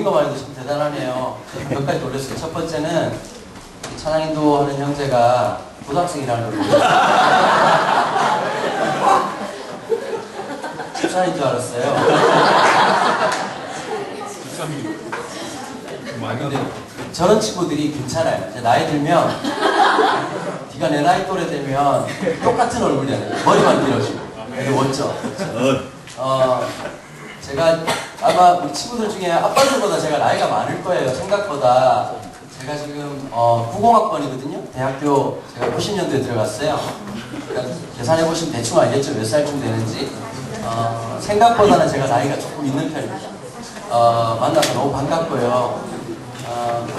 거 말고 참 대단하네요. 몇 가지 놀랐어요. 첫 번째는 찬양인도 하는 형제가 고등학생이라는 걸 모르겠어요. 집사인 줄 알았어요. 근데 저런 친구들이 괜찮아요. 이제 나이 들면 네가 내 나이 또래 되면 똑같은 얼굴이잖아요. 머리만 길어지고 되게 멋져. 제가 아마 우리 친구들 중에 아빠들보다 제가 나이가 많을 거예요. 생각보다. 제가 지금 90학번이거든요. 대학교 제가 90년도에 들어갔어요. 그러니까 계산해보시면 대충 알겠죠. 몇 살쯤 되는지. 생각보다는 제가 나이가 조금 있는 편입니다. 만나서 너무 반갑고요.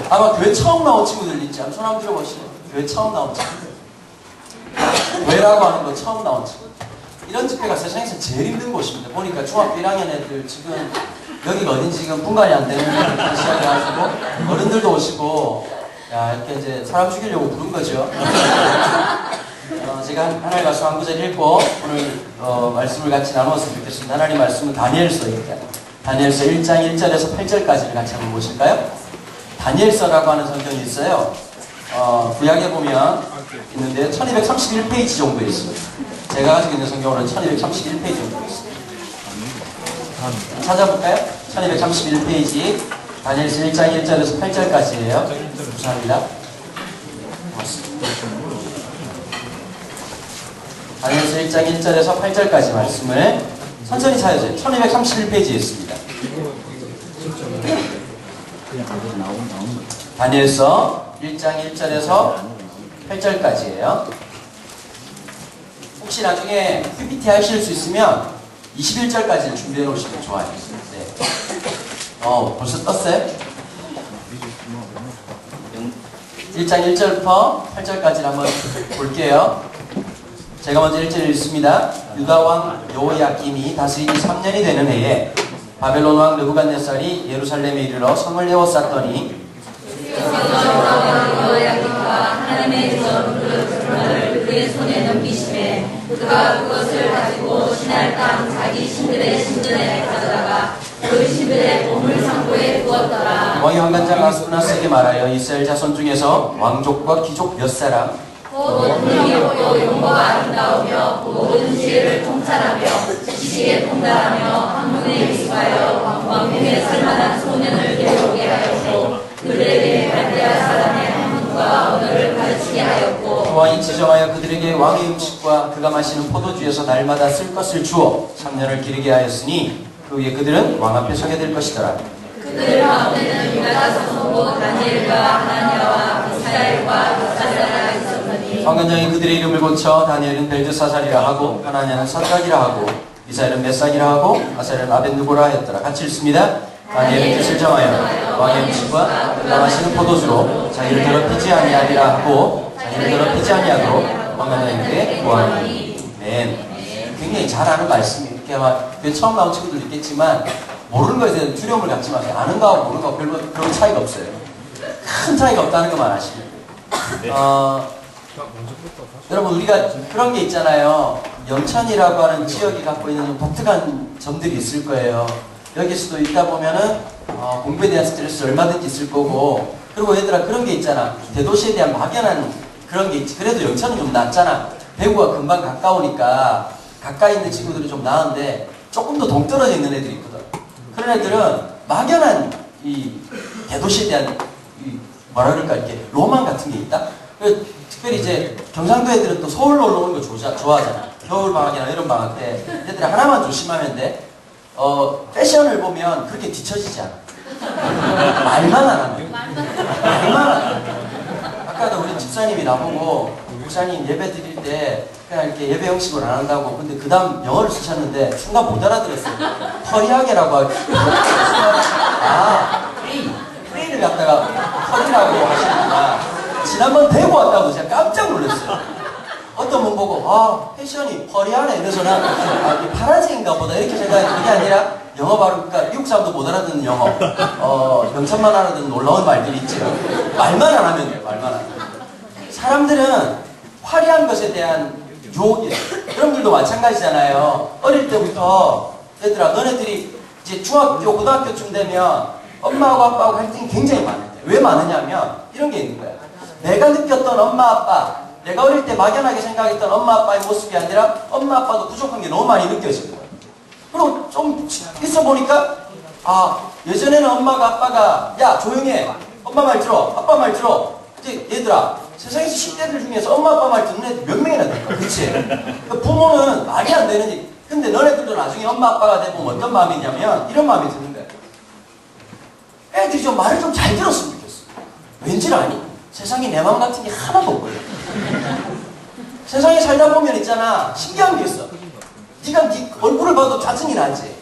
아마 교회 처음 나온 친구들 있지 않아요? 손 한번 들어보시죠. 교회 처음 나온 친구들. 교회라고 하는 거 처음 나온 친구들. 이런 집회가 세상에서 제일 힘든 곳입니다. 보니까 중학교 1학년 애들 지금 여기가 어딘지 지금 분간이 안 되는 분들 시작해가지고 어른들도 오시고 야 이렇게 이제 사람 죽이려고 부른 거죠. 제가 하나님 말씀 한 구절 읽고 오늘 말씀을 같이 나누었으면 좋겠습니다. 하나님 말씀은 다니엘서입니다. 다니엘서 1장 1절에서 8절까지를 같이 한번 보실까요? 다니엘서라고 하는 성경이 있어요. 구약에 보면 있는데 1231페이지 정도 있습니다. 제가 가지고 있는 성경으로는 1231페이지 정도 있습니다. 찾아볼까요? 1231페이지 다니엘서 1장 1절에서 8절까지예요. 감사합니다. 다니엘서 1장 1절에서 8절까지 말씀을 천천히 찾아주세요. 1231페이지에 있습니다. 다니엘서 1장 1절에서 8절까지예요. 혹시 나중에 PPT 하실 수 있으면 21절까지를 준비해 놓으시면 좋아요. 네. 벌써 떴어요? 1장 1절부터 8절까지를 한번 볼게요. 제가 먼저 1절을 읽습니다. 유다왕 여호야김이 다스리니 3년이 되는 해에 바벨론 왕 느부갓네살이 예루살렘에 이르러 성을 에워쌌더니 하나님의 전을 그의 손에 넘기심에 그가 그것을 가지고 신할 땅 자기 신들의 신전에 가져다가 그 신들의 보물상고에 두었더라. 왕이 환관장 아스푸나스에게 말하여 이스라엘 자손 중에서 왕족과 귀족 몇 사람 능력이 없고 용모가 아름다우며 모든 지혜를 통찰하며 지식에 통달하며 학문에 익숙하여 왕궁에 살만한 소년을 데려오게 하였고 그들에게 갈대아 사람의 학문과 언어를 가르치게 하였고 왕이 지정하여 그들에게 왕의 음식과 그가 마시는 포도주에서 날마다 쓸 것을 주어 3년을 기르게 하였으니 그 후에 그들은 왕 앞에 서게 될 것이더라. 그들 가운데는 유다 자손 곧 다니엘과 하나냐와 미사엘과 벨사살이 있었더니 왕관장이 그들의 이름을 고쳐 다니엘은 벨드사살이라 하고 하나냐는 사드락이라 하고 미사엘은 메삭이라 하고 아사엘은 아벤누고라 하였더라. 같이 읽습니다. 다니엘은 뜻을 정하여 왕의 음식과 그가 마시는 포도주로 자기를 더럽히지 아니하리라 하고 자기를 더럽히지 아니하도록 왕관장에게 구하니. 굉장히 잘 아는 말씀이 이렇게 아마 처음 나온 친구들도 있겠지만 모르는 것에 대한 두려움을 갖지 마세요. 아는 거하고 모르는 거하고 별로 그런 차이가 없어요. 큰 차이가 없다는 것만 아시면 돼요. 여러분 우리가 그런 게 있잖아요. 영천이라고 하는 지역이 갖고 있는 독특한 점들이 있을 거예요. 여기서도 있다 보면은 공부에 대한 스트레스 얼마든지 있을 거고 그리고 얘들아 그런 게 있잖아. 대도시에 대한 막연한 그런 게 있지. 그래도 영천은 좀 낫잖아. 대구가 금방 가까우니까 가까이 있는 친구들은 좀 나은데 조금 더 동떨어져 있는 애들이 있거든. 그런 애들은 막연한 이 대도시에 대한 뭐라 그럴까 이렇게 로망 같은 게 있다. 특별히 이제 경상도 애들은 또 서울 놀러 오는 거 좋아하잖아. 겨울 방학이나 이런 방학 때 얘들이 하나만 조심하면 돼. 패션을 보면 그렇게 뒤처지지 않아. 말만 안 하면. 말만 안 하면. 아까도 우리 집사님이 나보고 목사님 예배 드릴 때 그냥 이렇게 예배 형식으로 안 한다고. 근데 그 다음 영어를 쓰셨는데 순간 못 알아들었어요. 허리하게라고 하고. 프레이를 갖다가 허리라고 하시는구나. 지난번 대구 왔다고 제가 깜짝 놀랐어요. 어떤 분 보고 패션이 허리하네 이래서는 파란색인가 보다 이렇게 생각했는데 그게 아니라 영어 발음, 그러니까 미국 사람도 못 알아듣는 영어 영천만 알아듣는 놀라운 말들이 있죠. 말만 안 하면 돼요. 말만 안 하면. 사람들은 화려한 것에 대한 유혹이 있어요. 여러분들도 마찬가지잖아요. 어릴 때부터 얘들아 너네들이 이제 중학교 고등학교쯤 되면 엄마하고 아빠하고 갈등이 굉장히 많은데 왜 많으냐면 이런 게 있는 거야. 내가 느꼈던 엄마 아빠, 내가 어릴 때 막연하게 생각했던 엄마 아빠의 모습이 아니라 엄마 아빠도 부족한 게 너무 많이 느껴지는 거야. 그리고 좀 있어 보니까 예전에는 엄마가 아빠가 야 조용히 해, 엄마 말 들어, 아빠 말 들어. 근데 얘들아, 세상에서 10대들 중에서 엄마 아빠 말 듣는 애들 몇 명이나 될까? 그치? 부모는 말이 안 되는 일. 근데 너네들도 나중에 엄마 아빠가 되면 어떤 마음이냐면 이런 마음이 드는 거야. 애들이 좀 말을 좀 잘 들었으면 좋겠어. 왠지 아니? 세상에 내 마음 같은 게 하나도 없거든. 세상에 살다 보면 있잖아, 신기한 게 있어. 네가 네 얼굴을 봐도 짜증이 나지.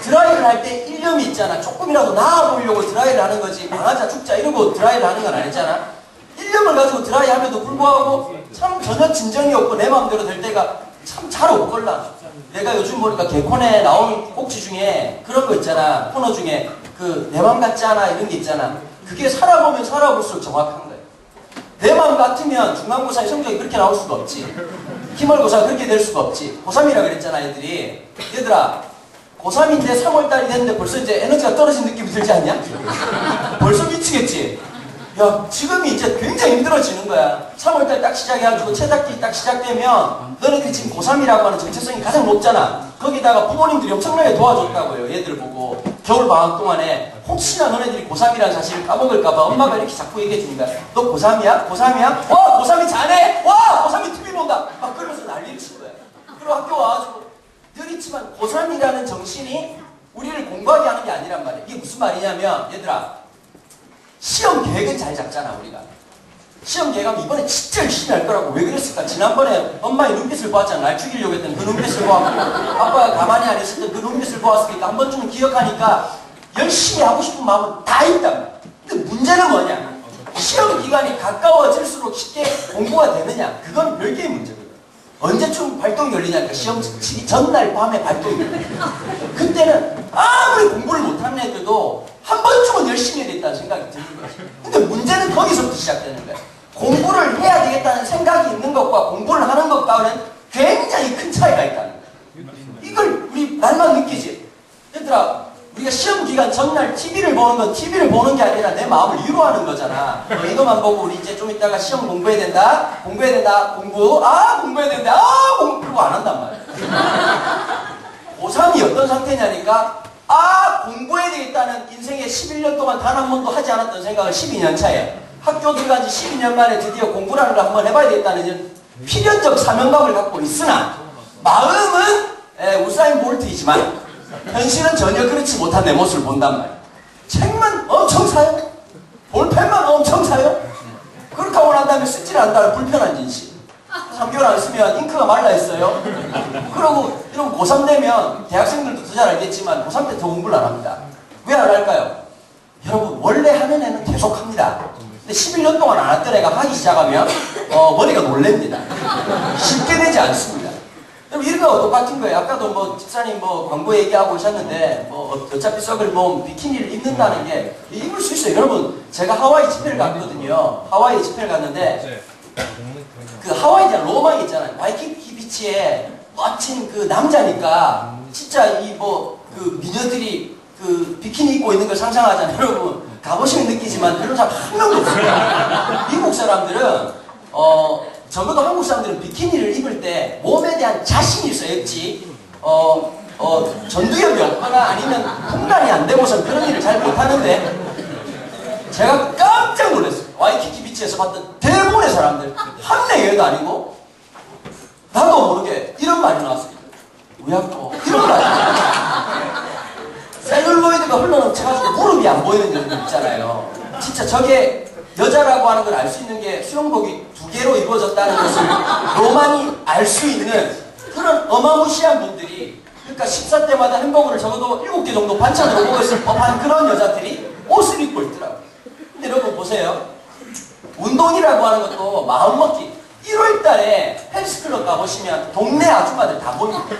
드라이를 할 때 일념이 있잖아. 조금이라도 나아 보이려고 드라이를 하는 거지. 망하자 죽자 이러고 드라이를 하는 건 아니잖아. 일념을 가지고 드라이 함에도 불구하고 참 전혀 진정이 없고 내 마음대로 될 때가 참 잘 없걸라. 내가 요즘 보니까 개콘에 나오는 꼭지 중에 그런 거 있잖아. 코너 중에 그 내 마음 같지 않아 이런 게 있잖아. 그게 살아보면 살아볼수록 정확한 거야. 내 마음 같으면 중간고사의 성적이 그렇게 나올 수가 없지. 기말고사가 그렇게 될 수가 없지. 고3이라 그랬잖아 애들이. 얘들아, 고3인데 3월달이 됐는데 벌써 이제 에너지가 떨어진 느낌이 들지 않냐? 벌써 미치겠지? 야, 지금이 이제 굉장히 힘들어지는 거야. 3월달 딱 시작해가지고 채닫기 딱 시작되면 너네들이 지금 고3이라고 하는 정체성이 가장 높잖아. 거기다가 부모님들이 엄청나게 도와줬다고요. 얘들 보고. 겨울방학 동안에 혹시나 너네들이 고3이라는 사실을 까먹을까봐 엄마가 이렇게 자꾸 얘기해 주는 거야. 너 고3이야? 고3이야? 와! 고3이 자네? 와! 고3이 TV 본다! 막 그러면서 난리를 친 거야. 그리고 학교 와가지고 늘 있지만 고3이라는 정신이 우리를 공부하게 하는 게 아니란 말이야. 이게 무슨 말이냐면 얘들아, 시험 계획은 잘 잡잖아 우리가. 시험 계획하면 이번에 진짜 열심히 할 거라고. 왜 그랬을까? 지난번에 엄마의 눈빛을 보았잖아. 날 죽이려고 했던 그 눈빛을 보았고 아빠가 가만히 안 있었던 그 눈빛을 보았으니까 한 번쯤은 기억하니까 열심히 하고 싶은 마음은 다 있단 말이야. 근데 문제는 뭐냐? 시험 기간이 가까워질수록 쉽게 공부가 되느냐? 그건 별개의 문제거든. 언제쯤 발동이 열리냐니까 시험 치기 전날 밤에 발동이 열려. 그때는 아무리 공부를 못하는 애들도 한 번쯤은 열심히 해야 되겠다는 생각이 드는 거야. 근데 문제는 거기서부터 시작되는 거야. 공부를 해야 되겠다는 생각이 있는 것과 공부를 하는 것과는 굉장히 큰 차이가 있다는 거야. 이걸 우리 날만 느끼지. 얘들아, 우리가 시험 기간 전날 TV를 보는 건 TV를 보는 게 아니라 내 마음을 위로하는 거잖아. 이거만 보고 우리 이제 좀 이따가 시험 공부해야 된다. 공부해야 된다. 공부해야 된다. 그리고 안 한단 말이야. 고3이 어떤 상태냐니까 공부해야 되겠다는 인생의 11년 동안 단 한 번도 하지 않았던 생각을 12년 차에 학교 들어간 지 12년 만에 드디어 공부라는 걸 한번 해봐야 되겠다는 이런 필연적 사명감을 갖고 있으나 마음은 우사인 볼트이지만 현실은 전혀 그렇지 못한 내 모습을 본단 말이야. 책만 엄청 사요. 볼펜만 엄청 사요. 그렇게 하고 난 다음에 쓰질 않는다는 불편한 진실. 3개월 안 쓰면 잉크가 말라 있어요. 그러고 이러면 고3 되면 대학생들도 더 잘 알겠지만 고3 때 더 공부를 안 합니다. 왜 안 할까요? 여러분, 원래 하는 애는 계속 합니다. 근데 11년 동안 안 했던 애가 하기 시작하면 머리가 놀랍니다. 쉽게 되지 않습니다. 여러분, 이런 거 똑같은 거예요. 아까도 집사님 광고 얘기하고 오셨는데 어차피 썩을 비키니를 입는다는 게 입을 수 있어요. 여러분, 제가 하와이 집회를 갔거든요. 하와이 집회를 갔는데 그 하와이에 대한 로망이 있잖아요. 와이키키 비치에 멋진 그 남자니까 진짜 그 미녀들이 그 비키니 입고 있는 걸 상상하잖아요. 여러분, 가보시면 느끼지만 그런 사람 한 명도 없어요. 미국 사람들은 적어도 한국 사람들은 비키니를 입을 때 몸에 대한 자신이 있어야지 전두엽이 없거나 아니면 분간이 안 되고선 그런 일을 잘 못하는데 제가 깜짝 놀랐어요. 와이키키 비치에서 봤던 대부분의 사람들 한 명도 아니고 나도 모르게 이런 말이 나왔어요. 우약고 이런 말이 셀룰로이드가 흘러넘쳐가지고 무릎이 안 보이는 분들 있잖아요. 진짜 저게 여자라고 하는 걸 알 수 있는 게 수영복이 2개로 이루어졌다는 것을 로만이 알 수 있는 그런 어마무시한 분들이, 그러니까 식사 때마다 햄버거를 적어도 7개 정도 반찬으로 먹을 수 법한 그런 여자들이 옷을 입고 있더라고요. 근데 여러분 보세요. 운동이라고 하는 것도 마음먹기. 1월 달에 헬스클럽 가보시면 동네 아줌마들 다 보입니다.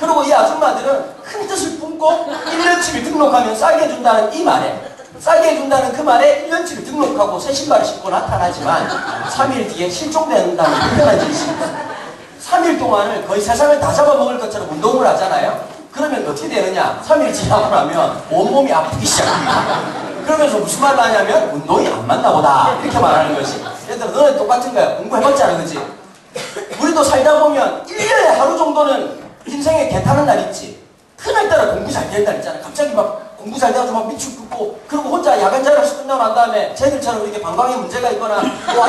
그리고 이 아줌마들은 큰 뜻을 품고 1년치를 등록하면 싸게 해준다는 이 말에, 싸게 해준다는 그 말에 1년치를 등록하고 새 신발을 신고 나타나지만 3일 뒤에 실종된다는 불편한 짓입니다. 3일 동안을 거의 세상을 다 잡아먹을 것처럼 운동을 하잖아요. 그러면 어떻게 되느냐? 3일 지나고 나면 온몸이 아프기 시작합니다. 그러면서 무슨 말을 하냐면 운동이 안 맞나 보다 이렇게 말하는 거지. 얘들아 너네 똑같은 거야. 공부해봤잖아 그지? 우리도 살다 보면 1년에 하루 정도는 인생에 개타는 날 있지. 그날따라 공부 잘 되는 날 있잖아. 갑자기 막 공부 잘 돼가지고 막 미치고 그리고 혼자 야간 자율학습 끝나고 난 다음에 쟤들처럼 이렇게 방광에 문제가 있거나 뭐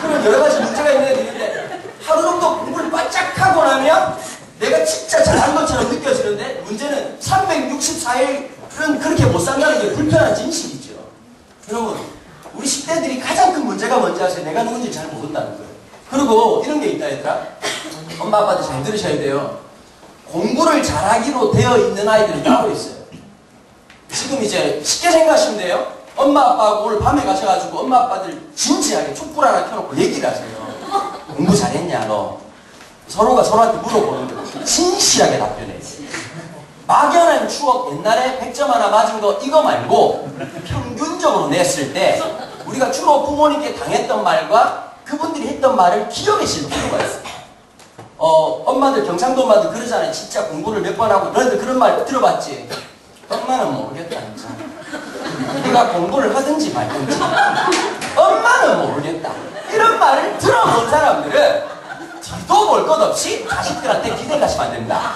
그런 여러 가지 문제가 있는 애들이 있는데 하루 정도 공부를 바짝 하고 나면 내가 진짜 잘한 것처럼 느껴지는데 문제는 364일은 그렇게 못 산다는 게 불편한 진실이죠. 여러분 우리 10대들이 가장 큰 문제가 뭔지 아세요? 내가 누군지 잘 모른다는 거예요. 그리고 이런 게 있다 얘들아. 엄마 아빠들 잘 들으셔야 돼요. 공부를 잘하기로 되어 있는 아이들이 따로 있어요. 지금 이제 쉽게 생각하시면 돼요. 엄마 아빠하고 오늘 밤에 가셔가지고 엄마 아빠들 진지하게 촛불 하나 켜놓고 얘기를 하세요. 공부 잘했냐 너? 서로가 서로한테 물어보는 거예요. 진실하게 답변해. 막연한 추억 옛날에 100점 하나 맞은 거 이거 말고 평균적으로 냈을 때 우리가 주로 부모님께 당했던 말과 그분들이 했던 말을 기억에 실 필요가 있어요. 엄마들 경상도 엄마들 그러잖아요. 진짜 공부를 몇 번 하고 너희들 그런 말 들어봤지? 엄마는 모르겠다 진짜. 네가 공부를 하든지 말든지 엄마는 모르겠다. 이런 말을 들어본 사람들은 뒤도 볼 것 없이 자식들한테 기대가시면 안 됩니다.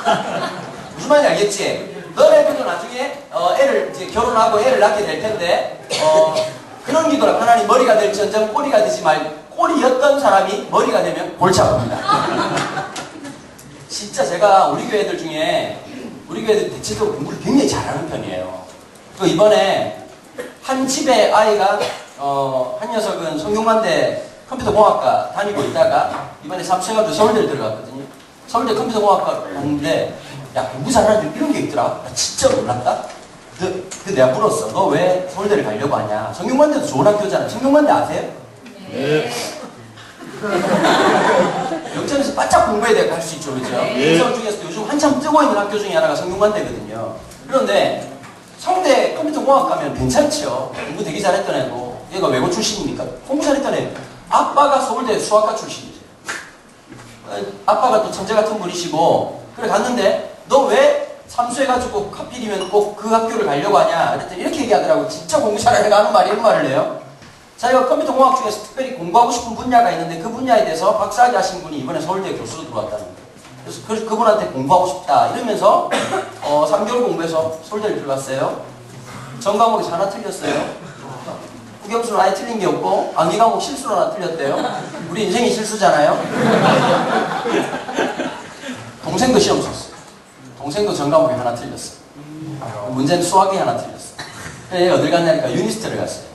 무슨 말인지 알겠지? 너네들도 나중에 애를 이제 결혼하고 애를 낳게 될 텐데 그런 기도라 하나님 머리가 될지언정 꼬리가 되지 말고 꼬리였던 사람이 머리가 되면 골치 아픕니다. 진짜 제가 우리 교회 애들 중에 우리 교회 애들 대체적으로 공부를 굉장히 잘하는 편이에요. 그 이번에 한 집에 아이가 한 녀석은 성균관대 컴퓨터공학과 다니고 있다가 이번에 삼수해가지고 서울대를 들어갔거든요. 서울대 컴퓨터공학과 갔는데 야 공부 잘하는 애 이런 게 있더라. 나 진짜 몰랐다. 그 내가 물었어. 너 왜 서울대를 가려고 하냐? 성균관대도 좋은 학교잖아. 성균관대 아세요? 네. 영천에서 바짝 공부해야 돼 갈 수 있죠, 그죠? 인성 중에서도 요즘 한참 뜨고 있는 학교 중에 하나가 성균관대거든요. 그런데 성대 컴퓨터공학 가면 괜찮죠. 공부 되게 잘했던 애고 얘가 외고 출신이니까 공부 잘했던 애. 아빠가 서울대 수학과 출신이죠. 아빠가 또 천재 같은 분이시고 그래 갔는데 너 왜 삼수해가지고 하필이면 꼭 그 학교를 가려고 하냐? 그랬더니 이렇게 얘기하더라고. 진짜 공부 잘하는 애가 하는 말이 이런 말을 해요. 자기가 컴퓨터공학 중에서 특별히 공부하고 싶은 분야가 있는데 그 분야에 대해서 박사학위 하신 분이 이번에 서울대 교수로 들어왔다는 거예요. 그래서 그분한테 공부하고 싶다 이러면서 3개월 공부해서 서울대를 들어갔어요. 전 과목에서 하나 틀렸어요. 국영수는 아예 틀린 게 없고 암기 과목 실수로 하나 틀렸대요. 우리 인생이 실수잖아요. 동생도 시험 쳤어요. 동생도 전 과목에 하나 틀렸어요. 문제는 수학이 하나 틀렸어요. 그래서 어딜 갔냐니까 유니스트를 갔어요.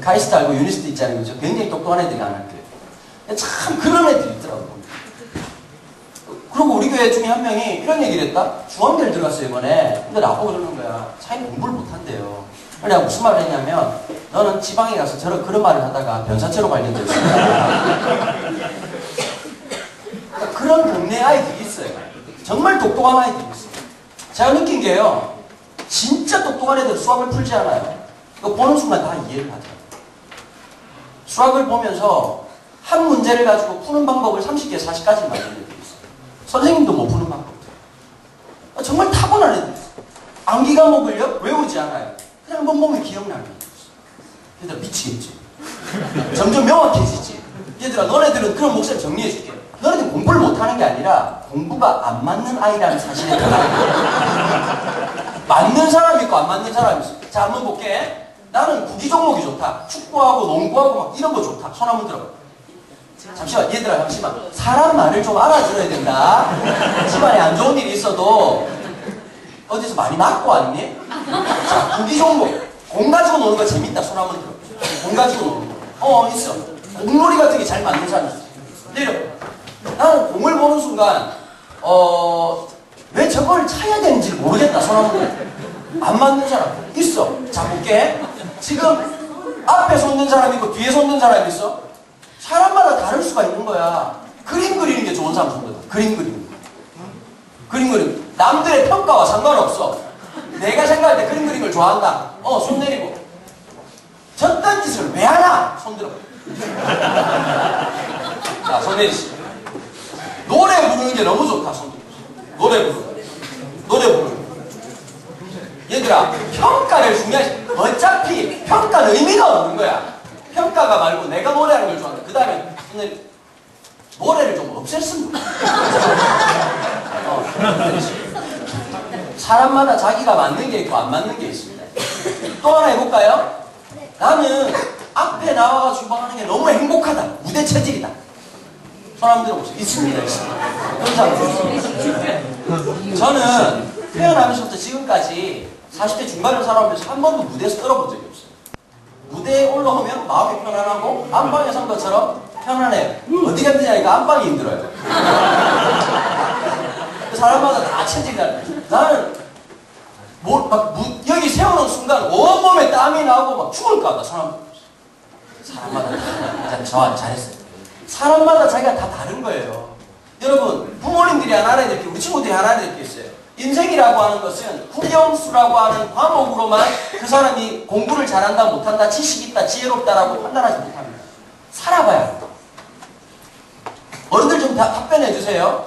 카이스트 알고 유니스트 있잖아요. 그죠? 굉장히 똑똑한 애들이 안 할게요. 참 그런 애들이 있더라고요. 그리고 우리 교회 중에 한 명이 이런 얘기를 했다. 중앙대를 들어갔어요 이번에. 근데 나보고 그러는 거야. 자기는 공부를 못한대요. 그래서 내가 무슨 말을 했냐면 너는 지방에 가서 그런 말을 하다가 변사체로 발견될 수 있다. 그런 동네 아이들이 있어요. 정말 똑똑한 아이들이 있어요. 제가 느낀 게요. 진짜 똑똑한 애들은 수학을 풀지 않아요. 이거 보는 순간 다 이해를 하죠. 수학을 보면서 한 문제를 가지고 푸는 방법을 30개, 40가지 만드는 애들이 있어요. 선생님도 못 푸는 방법. 정말 타고난 애들이 있어요. 암기 과목을요? 외우지 않아요. 그냥 몸이 기억나는 애들이 있어요. 얘들아 미치겠지. 점점 명확해지지. 얘들아 너네들은 그런 목소리 정리해줄게. 너네들 공부를 못하는 게 아니라 공부가 안 맞는 아이라는 사실에 맞는 사람이 있고 안 맞는 사람이 있어. 자 한번 볼게. 나는 구기 종목이 좋다. 축구하고 농구하고 막 이런 거 좋다. 손 한번 들어봐. 잠시만 얘들아 잠시만. 사람 말을 좀 알아들어야 된다. 집안에 안 좋은 일이 있어도 어디서 많이 맞고 왔니? 자 구기 종목. 공 가지고 노는 거 재밌다. 손 한번 들어봐. 공 가지고 노는 거. 있어. 공놀이 같은 게 잘 맞는 사람이 있어. 내려. 나는 공을 보는 순간 왜 저걸 차야 되는지 모르겠다. 손 한번 들어봐. 안 맞는 사람 있어. 자 볼게. 지금 앞에 솟는 사람이 있고 뒤에 솟는 사람이 있어. 사람마다 다를 수가 있는 거야. 그림 그리는 게 좋은 사람 손들다. 그림 그리는 거. 그림 그리는 거. 남들의 평가와 상관없어. 내가 생각할 때 그림 그리는 걸 좋아한다. 손 내리고. 저딴 짓을 왜 하나? 손 들어. 자, 손 내리시. 노래 부르는 게 너무 좋다. 손 들어. 노래 부르는 거. 노래 부르는 거. 얘들아, 평가를 중요하지. 어차피 평가는 의미가 없는 거야. 평가가 말고 내가 노래하는 걸 좋아한다. 그 다음에 오늘 노래를 좀 없앴으면 사람마다 자기가 맞는 게 있고 안 맞는 게 있습니다. 또 하나 해볼까요? 나는 앞에 나와가 주방하는 게 너무 행복하다. 무대 체질이다. 손 한번 들어보세요. 있습니다. 그런 사람 있습니다. 저는 태어나면서부터 지금까지 40대 중반을 살아오면서 한 번도 무대에서 떨어본 적이 없어요. 무대에 올라오면 마음이 편안하고 안방에 산 것처럼 편안해요. 어떻게 힘드냐니까 안방이 힘들어요. 사람마다 다 체질이 달라요. 나는 여기 세우는 순간 온몸에 땀이 나고 막 죽을까 봐 사람마다 다 잘했어요. 사람마다 자기가 다 다른 거예요. 여러분, 부모님들이 하나 알아야 될 게, 우리 친구들이 하나 알아야 될 게 있어요. 인생이라고 하는 것은 국영수라고 하는 과목으로만 그 사람이 공부를 잘한다 못한다, 지식 있다, 지혜롭다라고 판단하지 못합니다. 살아봐야 합니다. 어른들 좀 답변해 주세요.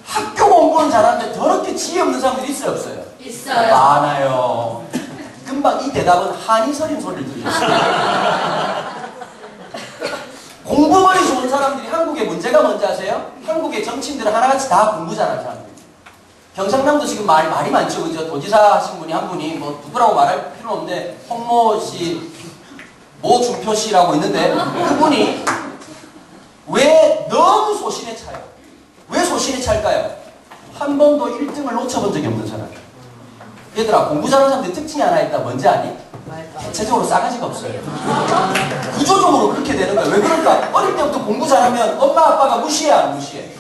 학교 공부는 잘하는데 저렇게 지혜 없는 사람들이 있어요, 없어요? 있어요. 많아요. 금방 이 대답은 한이 서린 소리를 들으셨어요. 공부머리 좋은 사람들이 한국의 문제가 뭔지 아세요? 한국의 정치인들은 하나같이 다 공부 잘하는 사람들. 경상남도 지금 말이 많죠. 그죠? 도지사 하신 분이 한 분이 뭐 누구라고 말할 필요 없는데 홍모 씨, 모준표 씨라고 있는데 그분이 왜 너무 소신에 차요? 왜 소신에 찰까요? 한 번도 1등을 놓쳐본 적이 없는 사람. 얘들아, 공부 잘하는 사람들 특징이 하나 있다. 뭔지 아니? 대체적으로 싸가지가 없어요. 구조적으로 그렇게 되는 거야. 왜 그럴까? 어릴 때부터 공부 잘하면 엄마 아빠가 무시해 안 무시해?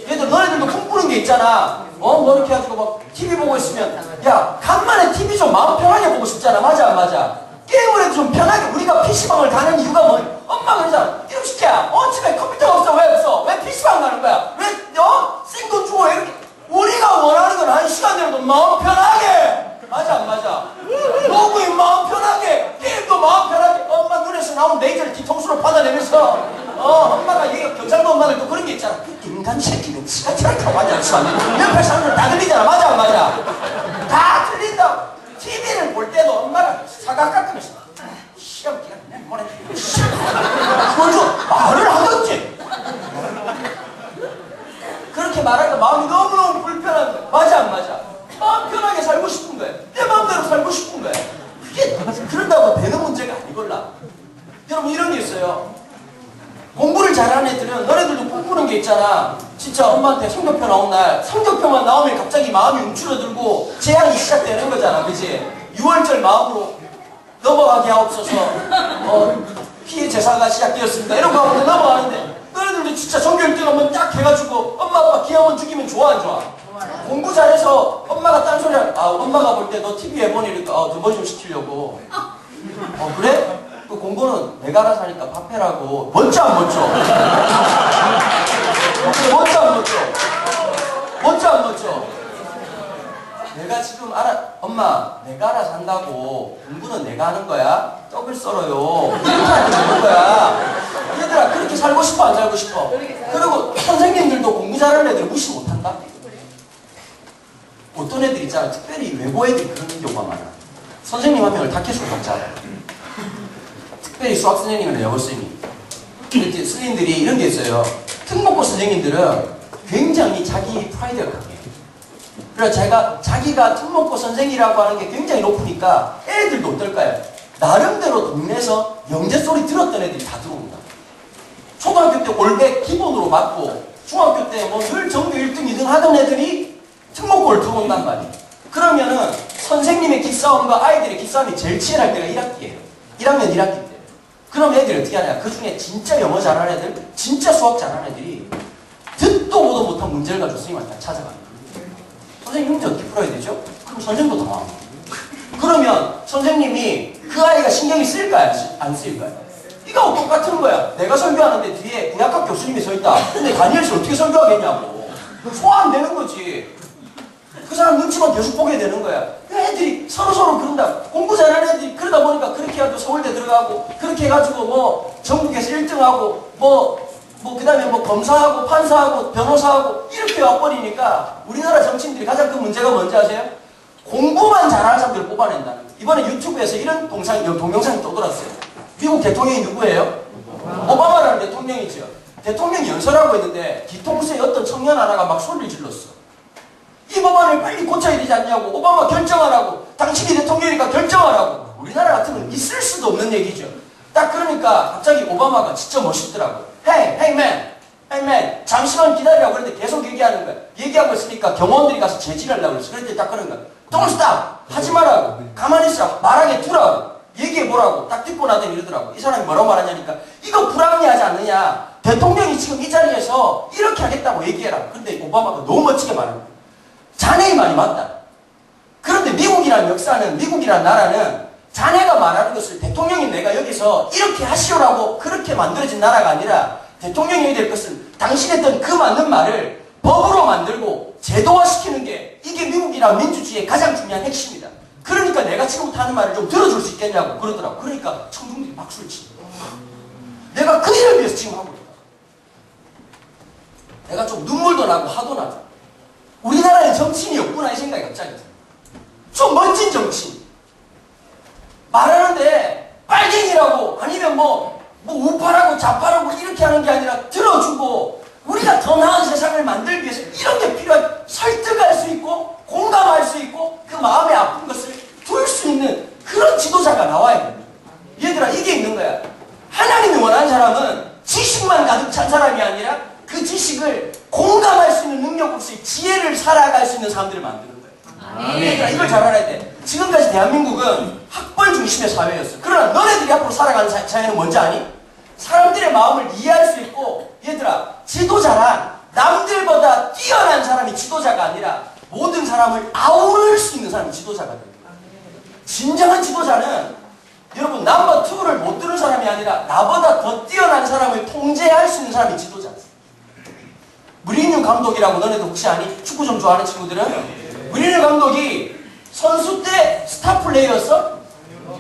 얘들 너네들도 꿈꾸는 게 있잖아. 뭐 이렇게 해가지고 막 TV 보고 있으면 야, 간만에 TV 좀 마음 편하게 보고 싶잖아. 맞아 안 맞아? 게임을 해도 좀 편하게. 우리가 PC방을 가는 이유가 뭐? 엄마가 그러잖아. 이놈 새끼야, 집에 컴퓨터가 없어. 왜 없어? 왜 PC방 가는 거야? 왜 생돈 주고 이렇게. 우리가 원하는 건 한 시간이라도 마음 편하게. 맞아 안 맞아? 노구이 마음 편하게, 게임도 마음 편하게. 엄마 눈에서 나온 레이저를 뒤통수로 받아내면서 엄마가 얘가 경상도 엄마들도 그런 게 있잖아. 인간 새끼는 지가 저렇게 하지 않지만 옆에 사람들 다 들리잖아. 맞아 안 맞아? 다 들린다. TV를 볼 때도 엄마가 사각 깎으면서 시험 기간 내 뭐래 먼저 말을 하던지. 그렇게 말하니까 마음이 너무너무 불편한 거야. 맞아 안 맞아? 마음 편하게 살고 싶은 거야. 내 마음대로 살고 싶은 거야. 그게 그런다고 되는 문제가 아니걸라. 여러분, 이런 게 있어요. 공부를 잘하는 애들은 너네들도 꿈꾸는 게 있잖아. 진짜 엄마한테 성적표 나온 날 성적표만 나오면 갑자기 마음이 움츠러들고 재앙이 시작되는 거잖아. 그치? 6월절 마음으로 넘어가게 하옵소서. 피해 제사가 시작되었습니다. 이런 거 하고 넘어가는데 너네들도 진짜 전교 1등 한번 딱 해가지고 엄마 아빠 기 한번 죽이면 좋아 안 좋아? 공부 잘해서 엄마가 딴소리를 엄마가 볼 때 너 TV 해보니 이러니까 두 번 좀 시키려고. 그래? 그 공부는 내가 알아서 하니까 밥 해라고. 멋져 안 멋져? 멋져 안 멋져? 멋져 안 멋져? 내가 지금 엄마 내가 알아서 한다고. 공부는 내가 하는 거야. 떡을 썰어요. 이렇게 하는 거야. 얘들아, 그렇게 살고 싶어 안 살고 싶어? 그리고 선생님들도 공부 잘하는 애들 무시 못한다? 어떤 애들 있잖아. 특별히 외고 애들이 그런 경우가 많아. 선생님 한 명을 다케슈로 적잖아. 특별히 수학 선생님이나 영어 선생님. 근데 선생님들이 이런 게 있어요. 특목고 선생님들은 굉장히 자기 프라이드가 강해요. 그래서 자기가 특목고 선생이라고 하는 게 굉장히 높으니까 애들도 어떨까요? 나름대로 동네에서 영재 소리 들었던 애들이 다 들어온다. 초등학교 때 올백 기본으로 맞고 중학교 때 뭐 늘 전교 1등, 2등 하던 애들이 특목고를 들어온단 말이에요. 그러면은 선생님의 기싸움과 아이들의 기싸움이 제일 치열할 때가 1학기예요. 1학년 1학기 때. 그럼 애들이 어떻게 하냐? 그 중에 진짜 영어 잘하는 애들, 진짜 수학 잘하는 애들이 듣도 보도 못한 문제를 가지고 선생님한테 찾아갑니다. 선생님 문제 어떻게 풀어야 되죠? 그럼 선생님도 당황합니다. 그러면 선생님이 그 아이가 신경이 쓸까요? 안 쓸까요? 이거 똑같은 거야. 내가 설교하는데 뒤에 구약학 교수님이 서 있다. 근데 다니엘 씨 어떻게 설교하겠냐고. 소화 안 되는 거지. 그 사람 눈치만 계속 보게 되는 거야. 애들이 서로서로 그런다. 공부 잘하는 애들이 그러다 보니까 그렇게 해가지고 서울대 들어가고, 그렇게 해가지고 뭐 전국에서 1등하고 뭐 뭐 그다음에 뭐 검사하고 판사하고 변호사하고 이렇게 와버리니까 우리나라 정치인들이 가장 큰 문제가 뭔지 아세요? 공부만 잘하는 사람들을 뽑아낸다는 거예요. 이번에 유튜브에서 이런 동영상이 또 돌았어요. 미국 대통령이 누구예요? 오바마라는 대통령이죠. 대통령이 연설하고 있는데 뒤통수에 어떤 청년 하나가 막 소리를 질렀어. 이 법안을 빨리 고쳐야 되지 않냐고. 오바마 결정하라고. 당신이 대통령이니까 결정하라고. 우리나라 같으면 있을 수도 없는 얘기죠. 딱 그러니까 갑자기 오바마가 진짜 멋있더라고. Hey man, 잠시만 기다리라고. 그런데 계속 얘기하는 거야. 얘기하고 있으니까 경호원들이 가서 제지하려고 그랬어. 그랬더니 딱 그런 거야. Don't stop! 하지 말라고. 가만히 있으라. 말하게 두라고. 얘기해보라고. 딱 듣고 나더니 이러더라고. 이 사람이 뭐라고 말하냐니까 이거 불합리하지 않느냐. 대통령이 지금 이 자리에서 이렇게 하겠다고 얘기해라. 근데 오바마가 너무 멋지게 말하는 거야. 자네의 말이 맞다. 그런데 미국이라는 역사는, 미국이라는 나라는 자네가 말하는 것을 대통령인 내가 여기서 이렇게 하시오라고 그렇게 만들어진 나라가 아니라 대통령이 해야 될 것은 당신이 했던 그 맞는 말을 법으로 만들고 제도화시키는 게 이게 미국이란 민주주의의 가장 중요한 핵심이다. 그러니까 내가 지금부터 하는 말을 좀 들어줄 수 있겠냐고 그러더라고. 그러니까 청중들이 박수를 치는 거야. 내가 그 일을 위해서 지금 하고 있다. 내가 좀 눈물도 나고 화도 나죠. 우리나라에 정치인이 없구나 이 생각이 갑자기 들어요. 좀 멋진 정치인. 말하는데 빨갱이라고 아니면 뭐 우파라고 좌파라고 이렇게 하는 게 아니라 들어주고 우리가 더 나은 세상을 만들기 위해서 이런 게 필요한 설득할 수 있고 공감할 수 있고 그 마음의 아픈 것을 둘 수 있는 그런 지도자가 나와야 됩니다. 얘들아 이게 있는 거야. 하나님이 원하는 사람은 지식만 가득 찬 사람이 아니라 그 지식을 공감할 수 있는 능력으로서의 지혜를 살아갈 수 있는 사람들을 만드는 거야. 얘들아 이걸 잘 알아야 돼. 지금까지 대한민국은 학벌 중심의 사회였어. 그러나 너네들이 앞으로 살아가는 사회는 뭔지 아니? 사람들의 마음을 이해할 수 있고 얘들아 지도자란 남들보다 뛰어난 사람이 지도자가 아니라 모든 사람을 아우를 수 있는 사람이 지도자가 됩니다. 진정한 지도자는 여러분 넘버 2를 못 들은 사람이 아니라 나보다 더 뛰어난 사람을 통제할 수 있는 사람이 지도자다. 무리뉴 감독이라고 너네도 혹시 아니? 축구 좀 좋아하는 친구들은? 무리뉴 감독이 선수 때 스타 플레이였어?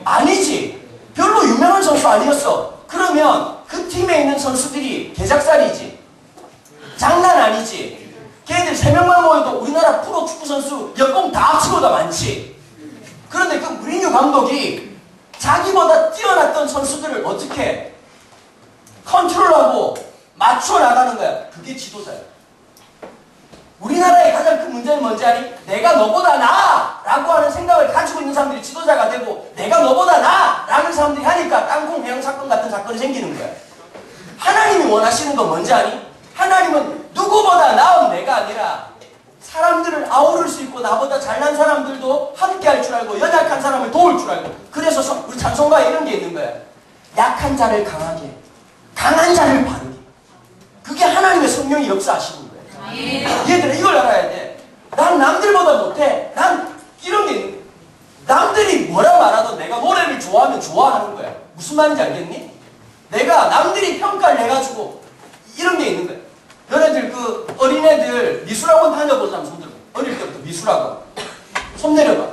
아니지. 별로 유명한 선수 아니었어. 그러면 그 팀에 있는 선수들이 개작살이지. 장난 아니지. 걔네들 3명만 모여도 우리나라 프로 축구 선수 연봉 다 합치고 다 많지. 그런데 그 무리뉴 감독이 자기보다 뛰어났던 선수들을 어떻게 컨트롤하고 맞춰 나가는 거야. 그게 지도자야. 우리나라의 가장 큰 문제는 뭔지 아니? 내가 너보다 나아! 라고 하는 생각을 가지고 있는 사람들이 지도자가 되고 내가 너보다 나아! 라는 사람들이 하니까 땅콩 해양 사건 같은 사건이 생기는 거야. 하나님이 원하시는 건 뭔지 아니? 하나님은 누구보다 나은 내가 아니라 사람들을 아우를 수 있고 나보다 잘난 사람들도 함께 할 줄 알고 연약한 사람을 도울 줄 알고 그래서 우리 찬송가에 이런 게 있는 거야. 약한 자를 강하게 강한 자를 바르게. 그게 하나님의 성령이 역사하시는 거야. 얘들아 이걸 알아야 돼. 난 남들보다 못해. 난 이런 게 있는 거야. 남들이 뭐라 말하든 내가 노래를 좋아하면 좋아하는 거야. 무슨 말인지 알겠니? 내가 남들이 평가를 해가지고 이런 게 있는 거야. 너네들 그 어린애들 미술학원 다녀본 사람 손 들어. 어릴 때부터 미술학원. 손 내려봐.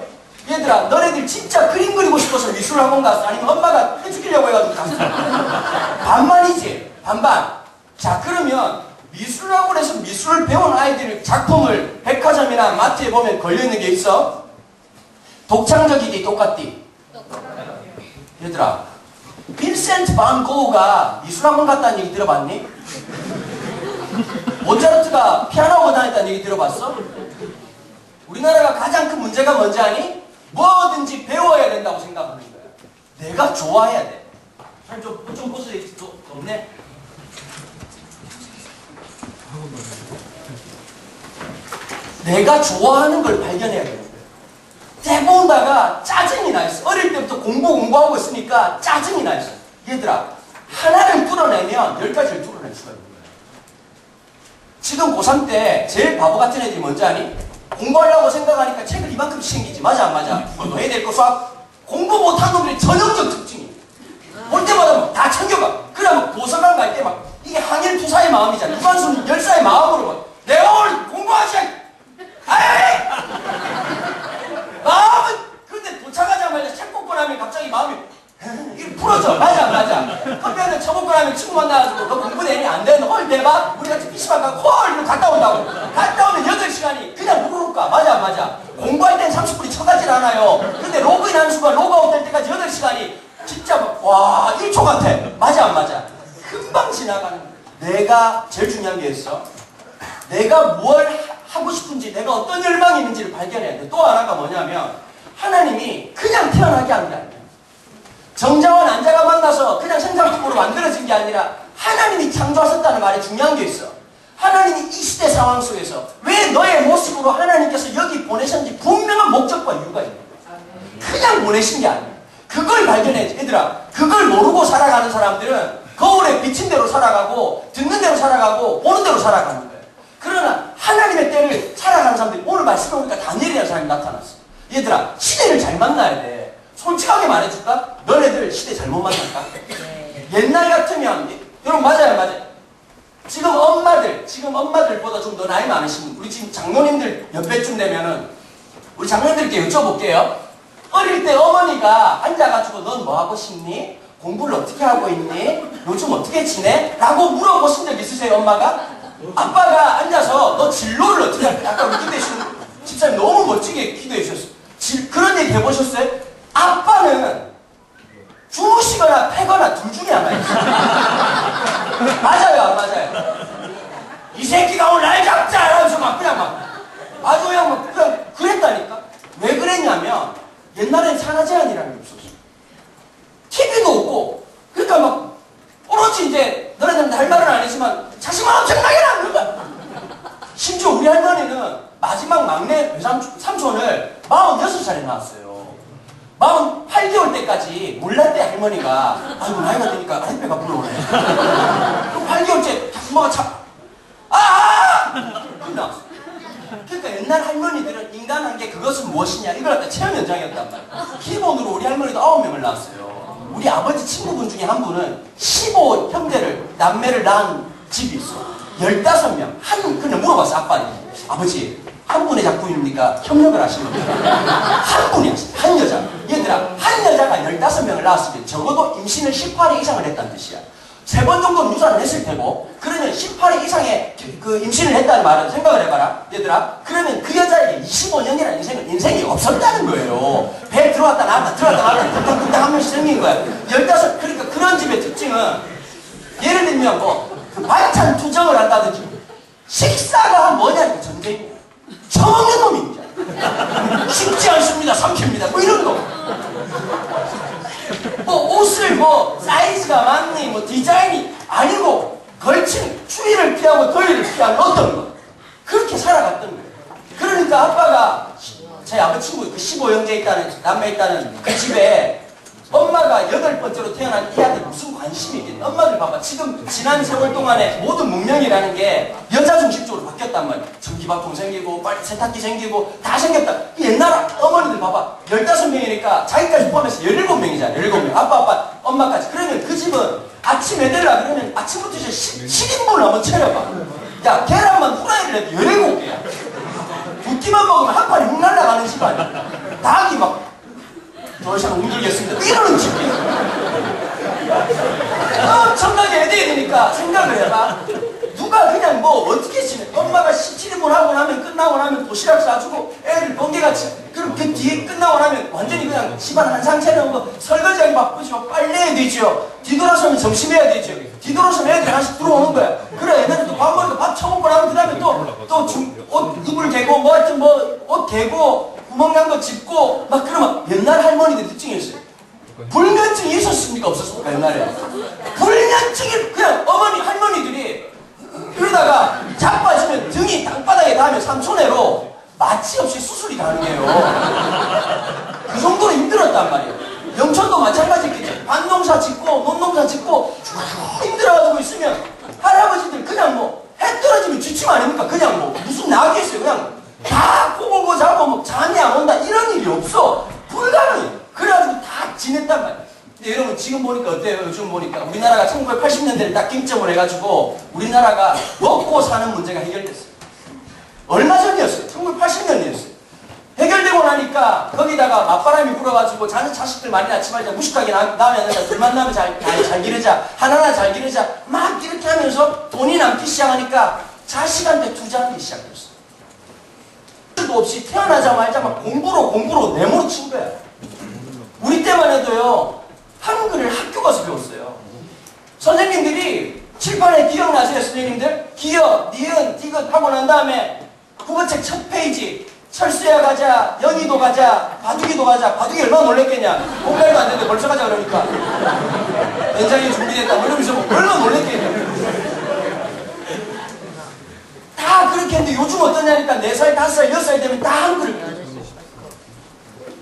얘들아 너네들 진짜 그림 그리고 싶어서 미술학원 갔어? 아니면 엄마가 해주기려고 해가지고 갔어? 반반이지? 반반. 자 그러면 미술학원에서 미술을 배운 아이들 작품을 백화점이나 마트에 보면 걸려있는 게 있어? 독창적이디 똑같디? 얘들아 빈센트 반 고흐가 미술학원 갔다는 얘기 들어봤니? 모차르트가 피아노 다녔다는 얘기 들어봤어? 우리나라가 가장 큰 문제가 뭔지 아니? 뭐든지 배워야 된다고 생각하는 거야. 내가 좋아해야 돼. 좀 보세요. 없네? 내가 좋아하는 걸 발견해야 되는 거야. 대보다가 짜증이 나 있어. 어릴 때부터 공부하고 있으니까 짜증이 나 있어. 얘들아 하나를 뚫어내면 10가지를 뚫어낼 수가 있는 거야. 지금 고3 때 제일 바보 같은 애들이 뭔지 아니? 공부하려고 생각하니까 책을 이만큼씩 챙기지. 맞아 안 맞아? 뭐 해야 될 거 수학? 공부 못한 놈들의 전형적 특징이 볼 때마다 다 챙겨가. 그러면 도서관 갈 때 막 이게 항일투사의 마음이잖아. 유관순 열사의 마음으로 막 내가 오늘 공부하지 아이 마음은 근데 도착하자마자 책 뽑고 나면 갑자기 마음이 이게 부러져. 맞아, 맞아. 커피 한잔 쳐먹고 나면 친구 만나가지고 너 공부 되니? 안 되는 헐 대박? 우리 같이 PC방 가고 헐! 이러고 갔다 온다고. 갔다 오면 8시간이 그냥 누르니까. 맞아, 맞아. 공부할 땐 30분이 쳐가질 않아요. 근데 로그인 하는 순간 로그아웃 될 때까지 8시간이 진짜 와 1초 같아. 맞아, 안 맞아? 금방 지나가는 거야. 내가 제일 중요한 게 있어. 내가 뭘 하고 싶은지, 내가 어떤 열망이 있는지를 발견해야 돼. 또 하나가 뭐냐면 하나님이 그냥 태어나게 한 게 아니야. 정자와 난자가 만나서 그냥 생산품으로 만들어진 게 아니라 하나님이 창조하셨다는 말에 중요한 게 있어. 하나님이 이 시대 상황 속에서 왜 너의 모습으로 하나님께서 여기 보내셨는지 분명한 목적과 이유가 있는 거야. 그냥 보내신 게 아니야. 그걸 발견해야지. 얘들아, 그걸 모르고 살아가는 사람들은 거울에 비친 대로 살아가고 듣는 대로 살아가고 보는 대로 살아가는 거예요. 그러나 하나님의 때를 살아가는 사람들이 오늘 말씀해 보니까 다니엘이라는 사람이 나타났어. 얘들아, 시대를 잘 만나야 돼. 솔직하게 말해줄까? 너네들 시대 잘못 만날까? 옛날 같으면 여러분 맞아요, 맞아요. 지금 엄마들보다 좀 더 나이 많으신 분, 우리 지금 장로님들 옆에쯤 되면은 우리 장로님들께 여쭤볼게요. 어릴 때 어머니가 앉아가지고 넌 뭐 하고 싶니? 공부를 어떻게 하고 있니? 요즘 어떻게 지내? 라고 물어보신 적 있으세요, 엄마가? 아빠가 앉아서 너 진로를 어떻게 할까? 아까 우리 기도해주신 집사님 너무 멋지게 기도해 주셨어요. 그런 얘기 해보셨어요? 아빠는 주무시거나 패거나 둘 중에 하나였어요. 맞아요, 안 맞아요? 이 새끼가 오늘 날 잡자! 이러면서 아주 그냥 그랬다니까? 왜 그랬냐면 옛날엔 산하 제한이라는 게 없었어. TV도 없고, 그러니까 오로지 이제 너네들은 할 말은 아니지만 자식만 엄청나게 낳는 거야. 심지어 우리 할머니는 마지막 막내 삼촌을 46살에 낳았어요. 48개월 때까지 몰랐대. 할머니가 아이고 나이가 드니까 아랫배가 불러오네. 8개월째 엄마가 나왔어. 그러니까 옛날 할머니들은 인간한 게 그것은 무엇이냐 이걸 갖다 체험 현장이었단 말이야. 기본으로 우리 할머니도 9명을 낳았어요. 우리 아버지 친구분 중에 한 분은 15형제를 남매를 낳은 집이 있어. 15명. 그냥 물어봤어. 아버지 한 분의 작품입니까? 협력을 하신 겁니까? 한 분이 한 여자. 얘들아, 한 여자가 15명을 낳았으면 적어도 임신을 18회 이상을 했다는 뜻이야. 3번 정도는 유산을 했을 테고, 그러면 18회 이상의 그 임신을 했다는 말은 생각을 해봐라. 얘들아, 그러면 그 여자에게 25년이라는 인생이 없었다는 거예요. 배에 들어왔다 나왔다 쿵땅쿵땅 한 명씩 생긴 거야. 15, 그러니까 그런 집의 특징은 예를 들면 그 반찬 투정을 한다든지 식사가 뭐냐니까 전쟁이야. 처먹는 놈입니다. 쉽지 않습니다. 삼킵니다. 이런 거. 옷을 사이즈가 맞니, 디자인이 아니고, 걸친 추위를 피하고 더위를 피하는 어떤 거. 그렇게 살아갔던 거예요. 그러니까 아빠가, 제 아버지 친구, 그 15형제 있다는, 남매 있다는 그 집에, 엄마가 8번째로 태어난 이 아들 무슨 관심이 있겠니? 엄마들 봐봐. 지금 지난 세월 동안에 모든 문명이라는 게 여자 중심적으로 바뀌었단 말이야. 전기밥통 생기고 빨리 세탁기 생기고 다 생겼다. 옛날 어머니들 봐봐. 15명이니까 자기까지 포함해서 17명이잖아. 17명. 아빠, 엄마까지. 그러면 그 집은 아침 애들라 그러면 아침부터 이제 7인분을 한번 차려봐. 야, 계란만 후라이를 해도 17개야. 두 끼만 먹으면 한 판이 훅 날아가는 집안이야. 닭이 더 이상 옮기겠습니다. 이러는 집이에요. 엄청나게 애들이 되니까 생각을 해봐. 누가 그냥 어떻게 지내? 엄마가 17인분 하고 나면 끝나고 나면 도시락 싸주고 애들 번개같이 그럼 그 뒤에 끝나고 나면 완전히 그냥 집안 한상 차려놓고 설거지하기 바쁘죠. 빨래해야 되죠. 뒤돌아서면 점심해야 되죠. 뒤돌아서면 애들이 하나씩 들어오는 거야. 그래 애들은 또 밥 먹고 밥 처먹고 나면 그 다음에 옷 이불 개고 옷 개고 구멍 난 거 짚고 그러면 옛날 할머니들 특징이 있어요. 불면증이 있었습니까? 없었습니까? 옛날에 불면증이 그냥 어머니 할머니들이 그러다가 자빠지면 등이 땅바닥에 닿으면 삼촌애로 마취 없이 수술이 가능해요. 그 정도로 힘들었단 말이에요. 영천도 마찬가지겠죠. 밭농사 짓고 논농사 짓고 힘들어가지고 있으면 할아버지들 그냥 해 떨어지면 지침 아닙니까? 그냥 무슨 낙이 있어요. 그냥 다 꼬고 자고 잠이 안 온다 이런 일이 없어. 불가능해. 그래가지고 다 지냈단 말이야. 근데 여러분 지금 보니까 어때요? 요즘 보니까 우리나라가 1980년대를 딱 갱점을 해가지고 우리나라가 먹고 사는 문제가 해결됐어요. 얼마 전이었어요. 1980년이었어요. 해결되고 그러고 나니까 거기다가 맞바람이 불어가지고 자는 자식들 많이 낳지 말자, 무식하게 낳으면 안 된다, 둘만 낳으면 잘 기르자, 하나나 잘 기르자, 막 이렇게 하면서 돈이 남기 시작하니까 자식한테 투자하기 시작했어. 도 없이 태어나자마자 막 공부로 내몰친 거야. 우리 때만 해도요, 한글을 학교 가서 배웠어요. 선생님들이 칠판에 기억나세요, 선생님들? 기억, 니은, 디귿 하고 난 다음에 국어책 첫 페이지, 철수야 가자, 영희도 가자, 바둑이도 가자. 바둑이 얼마나 놀랬겠냐. 공부도 안 되는데 벌써 가자 그러니까. 연장이 준비됐다. 이러면서 얼마나 놀랬겠냐. 다 그렇게 했는데 요즘 어떠냐니까 4살, 5살, 6살 되면 다 한글을 배워요.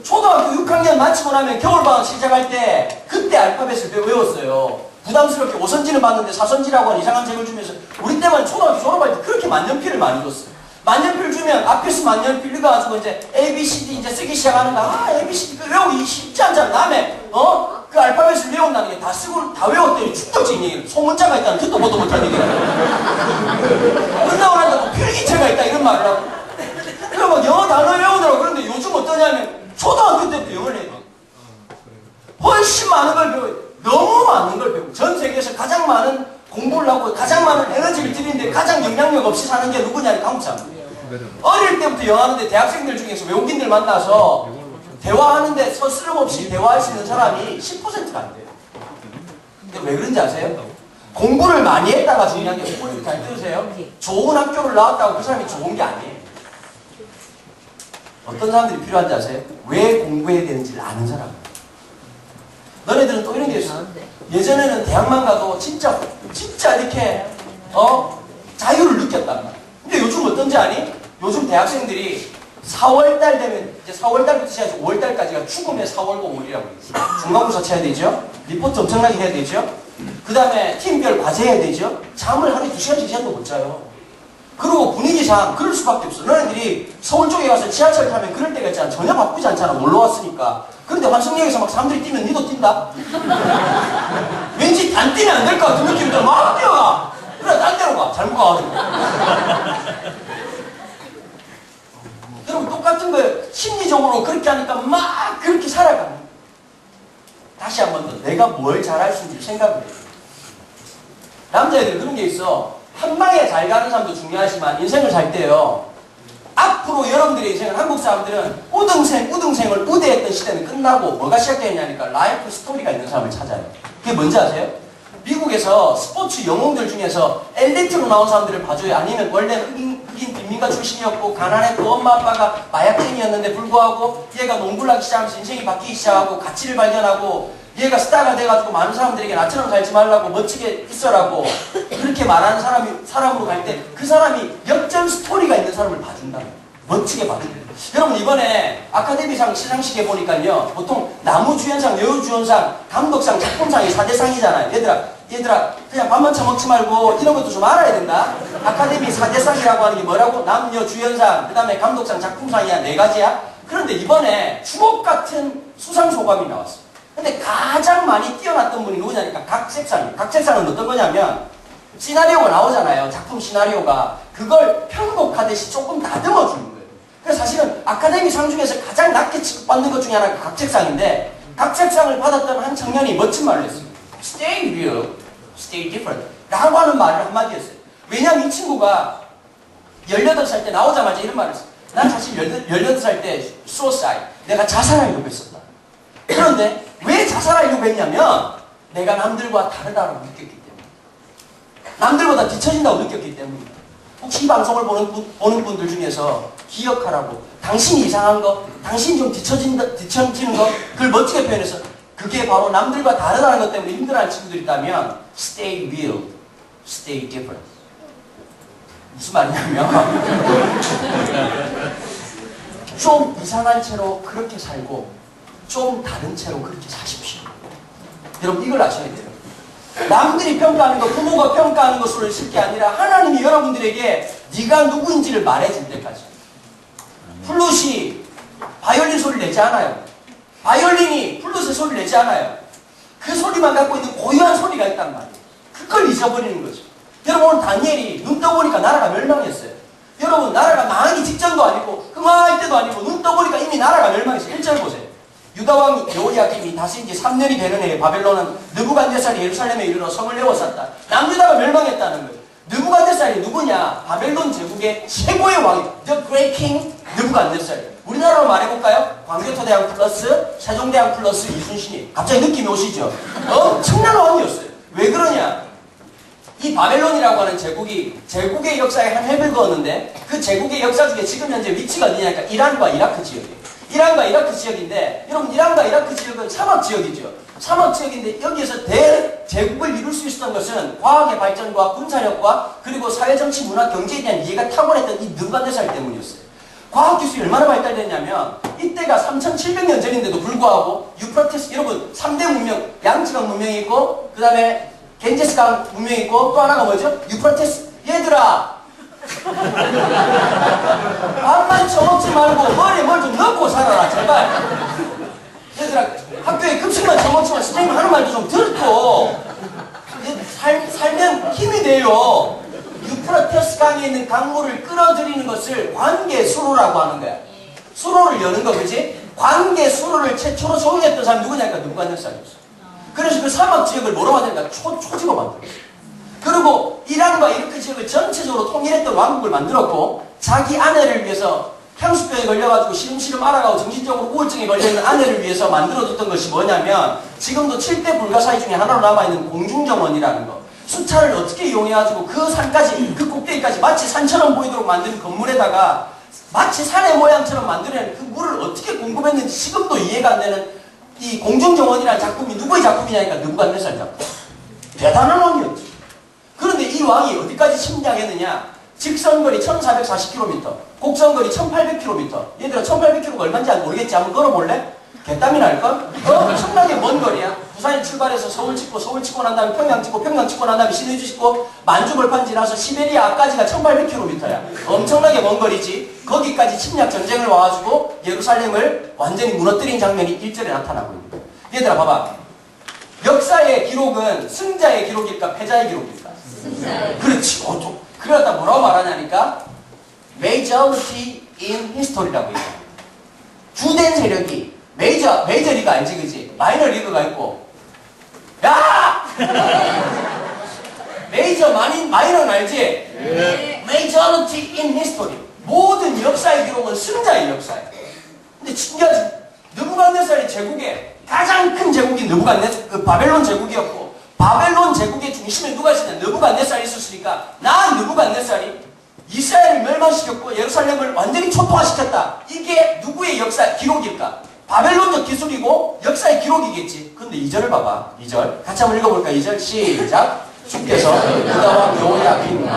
초등학교 6학년 마치고 나면 겨울방학 시작할 때 그때 알파벳을 외웠어요. 부담스럽게 오선지는 봤는데 사선지라고 하는 이상한 책을 주면서 우리 때만 초등학교 졸업할 때 그렇게 만년필을 많이 줬어요. 만년필 주면 앞에서 만년필 읽어가지고 이제 ABCD 이제 쓰기 시작하는 거. ABCD 그 외우기 쉽지 않잖아. 다음에 그 알파벳을 외운다는 게 다 쓰고 다 외웠더니 충격적인 얘기를 소문자가 있다는 듣도 보도 못한 얘기를 끝나고 나니까 또 필기체가 있다 이런 말을 하고 그래 막 영어 단어 외우더라고. 그런데 요즘 어떠냐면 초등학교 때부터 영어를 해요. 훨씬 많은 걸 배워요. 너무 많은 걸 배우고 전 세계에서 가장 많은 공부를 하고 가장 많은 에너지를 들이는데 가장 영향력 없이 사는 게 누구냐니까 한국 사람들. 어릴 때부터 영어하는데 대학생들 중에서 외국인들 만나서 대화하는데 서스럼 없이 대화할 수 있는 사람이 10%가 안 돼요. 근데 왜 그런지 아세요? 공부를 많이 했다가 중요한 게 공부를 잘 들으세요? 좋은 학교를 나왔다고 그 사람이 좋은 게 아니에요. 어떤 사람들이 필요한지 아세요? 왜 공부해야 되는지를 아는 사람. 너네들은 또 이런 게 있어. 예전에는 대학만 가도 진짜 이렇게 자유를 느꼈단 말이야. 근데 요즘 어떤지 아니? 요즘 대학생들이 4월달 되면 이제 4월달부터 시작해서 5월달까지가 죽음의 4월 5월이라고 있어요. 중간고사 쳐야 되죠. 리포트 엄청나게 해야 되죠. 그 다음에 팀별 과제해야 되죠. 잠을 하루에 2시간, 3시간도 못 자요. 그리고 분위기상 그럴 수밖에 없어. 너네들이 서울 쪽에 가서 지하철 타면 그럴 때가 있잖아. 전혀 바쁘지 않잖아. 놀러 왔으니까. 그런데 환승역에서 막 사람들이 뛰면 니도 뛴다? 왠지 안 뛰면 안 될 것 같은 느낌이 들어. 막 뛰어가. 그래, 딴 데로 가. 잘못 가가지고. 여러분, 똑같은 거예요. 심리적으로 그렇게 하니까 막 그렇게 살아가는 거예요. 다시 한 번 더. 내가 뭘 잘할 수 있는지 생각을 해요. 남자애들 그런 게 있어. 한 방에 잘 가는 사람도 중요하지만 인생을 살 때요. 앞으로 여러분들의 인생은 한국 사람들은 우등생을 우대했던 시대는 끝나고 뭐가 시작되느냐니까 라이프 스토리가 있는 사람을 찾아요. 그게 뭔지 아세요? 미국에서 스포츠 영웅들 중에서 엘리트로 나온 사람들을 봐줘요. 아니면 원래 흑인 빈민가 출신이었고 가난했고 엄마 아빠가 마약쟁이였는데 불구하고 얘가 농구를 하기 시작하면서 인생이 바뀌기 시작하고 가치를 발견하고 얘가 스타가 돼가지고 많은 사람들에게 나처럼 살지 말라고 멋지게 있어라고 그렇게 말하는 사람으로 갈 때 그 사람이 역전 스토리가 있는 사람을 봐준다. 멋지게 봐준다. 여러분 이번에 아카데미상 시상식에 보니까요. 보통 나무주연상, 여우주연상, 감독상, 작품상이 4대상이잖아요. 얘들아 그냥 밥만 처먹지 말고 이런 것도 좀 알아야 된다. 아카데미 4대상이라고 하는 게 뭐라고? 남녀 주연상, 그 다음에 감독상, 작품상이야. 4가지야. 그런데 이번에 주옥 같은 수상소감이 나왔어요. 근데 가장 많이 뛰어났던 분이 누구냐니까 각색상이에요. 각색상은 어떤 거냐면 시나리오가 나오잖아요. 작품 시나리오가. 그걸 편곡하듯이 조금 다듬어주는 거예요. 그래서 사실은 아카데미상 중에서 가장 낮게 취급받는 것 중에 하나가 각색상인데 각색상을 받았던 한 청년이 멋진 말을 했어요. Stay real, stay different 라고 하는 말을 한마디 했어요. 왜냐면 이 친구가 18살 때 나오자마자 이런 말을 했어요. 난 사실 18살 때 suicide, 내가 자살하려고 했었다. 그런데 왜 자살하려고 했냐면 내가 남들과 다르다고 느꼈기 때문에, 남들보다 뒤처진다고 느꼈기 때문입니다. 혹시 이 방송을 보는 분들 중에서 기억하라고 당신이 이상한 거, 당신이 좀 뒤처지는 거 그걸 멋지게 표현해서 그게 바로 남들과 다르다는 것 때문에 힘들어하는 친구들이 있다면 stay real, stay different. 무슨 말이냐면 좀 이상한 채로 그렇게 살고 좀 다른 채로 그렇게 사십시오. 여러분 이걸 아셔야 돼요. 남들이 평가하는 거, 부모가 평가하는 것으로 있을 게 아니라 하나님이 여러분들에게 네가 누구인지를 말해줄 때까지. 플룻이 바이올린 소리를 내지 않아요. 바이올린이 플룻의 소리를 내지 않아요. 그 소리만 갖고 있는 고유한 소리가 있단 말이에요. 그걸 잊어버리는 거죠. 여러분 오늘 다니엘이 눈 떠보니까 나라가 멸망했어요. 여러분 나라가 망하기 직전도 아니고 흥할 때도 아니고 눈 떠보니까 이미 나라가 멸망했어요. 1절 보세요. 유다왕 여호야김이 다스린 지 3년이 되는 해에 바벨론은 느부갓네살이 예루살렘에 이르러 성을 내어쌌다. 남유다가 멸망했다는 거예요. 느부갓네살이 누구냐? 바벨론 제국의 최고의 왕, The Great King 느부갓네살. 우리나라로 말해볼까요? 광교토대왕 플러스 세종대왕 플러스 이순신이. 갑자기 느낌이 오시죠? 엄청난 왕이었어요. 왜 그러냐? 이 바벨론이라고 하는 제국의 역사에 한 획을 그었는데 그 제국의 역사 중에 지금 현재 위치가 어디냐니까 이란과 이라크 지역이에요. 이란과 이라크 지역인데 여러분 이란과 이라크 지역은 사막 지역이죠. 사막 지역인데 여기에서 대제국을 이룰 수 있었던 것은 과학의 발전과 군사력과 그리고 사회, 정치, 문화, 경제에 대한 이해가 탁월했던 이 느부갓네살 때문이었어요. 과학기술이 얼마나 발달됐냐면 이때가 3700년 전인데도 불구하고 유프라테스 여러분 3대 문명 양지강 문명이 있고 그 다음에 겐제스강 문명이 있고 또 하나가 뭐죠? 유프라테스. 얘들아 밥만 처먹지 말고 머리에 뭘 좀 넣고 살아라 제발. 얘들아 학교에 급식만 처먹지만 선생님 하는 말도 좀 듣고 살면 힘이 돼요. 유프라테스 강에 있는 강물을 끌어들이는 것을 관계수로라고 하는 거야. 수로를 여는 거 그지? 관계수로를 최초로 소유했던 사람이 누구냐니까 느부갓네살이었어. 그래서 그 사막 지역을 뭐로 만드니까 초지로 만들었어. 그리고 이란과 이라크 지역을 전체적으로 통일했던 왕국을 만들었고 자기 아내를 위해서 향수병에 걸려가지고 시름시름 알아가고 정신적으로 우울증에 걸려있는 아내를 위해서 만들어뒀던 것이 뭐냐면 지금도 7대 불가사의 중에 하나로 남아있는 공중정원이라는 거. 수차를 어떻게 이용해가지고 그 산까지 그 꼭대기까지 마치 산처럼 보이도록 만든 건물에다가 마치 산의 모양처럼 만들어낸 그 물을 어떻게 공급했는지 지금도 이해가 안 되는 이 공중정원이라는 작품이 누구의 작품이냐니까 느부갓네살 작품. 대단한 왕이었지. 그런데 이 왕이 어디까지 침략했느냐? 직선거리 1440km, 곡선거리 1800km. 얘들아 1800km가 얼마인지 모르겠지? 한번 걸어볼래? 개땀이 날걸? 엄청나게 먼 거리야. 부산에 출발해서 서울 찍고 난 다음에 평양 찍고 난 다음에 신의주 찍고 만주 벌판 지나서 시베리아까지가 1800km야. 엄청나게 먼 거리지. 거기까지 침략 전쟁을 와가지고 예루살렘을 완전히 무너뜨린 장면이 1절에 나타나고 있는 거야. 얘들아 봐봐. 역사의 기록은 승자의 기록일까 패자의 기록일까? 승자의. 그렇지. 그러다 뭐라고 말하냐니까 Majority in History라고 얘기해. 주된 세력이 메이저리그 알지 그지? 마이너리그가 있고 야! 마이너는 알지? 네. Majority in History. 모든 역사의 기록은 승자의 역사야. 근데 신기하지? 느부갓네살의 제국의 가장 큰 제국이 바벨론 제국이었고 바벨론 제국의 중심에 누가 있었냐? 느부갓네살이 있었으니까 느부갓네살이 이스라엘을 멸망시켰고 예루살렘을 완전히 초토화시켰다. 이게 누구의 역사 기록일까? 바벨론적 기술이고 역사의 기록이겠지. 근데 2절을 봐봐. 2절 같이 한번 읽어볼까? 2절 시작. 주께서 유다왕 여호야김과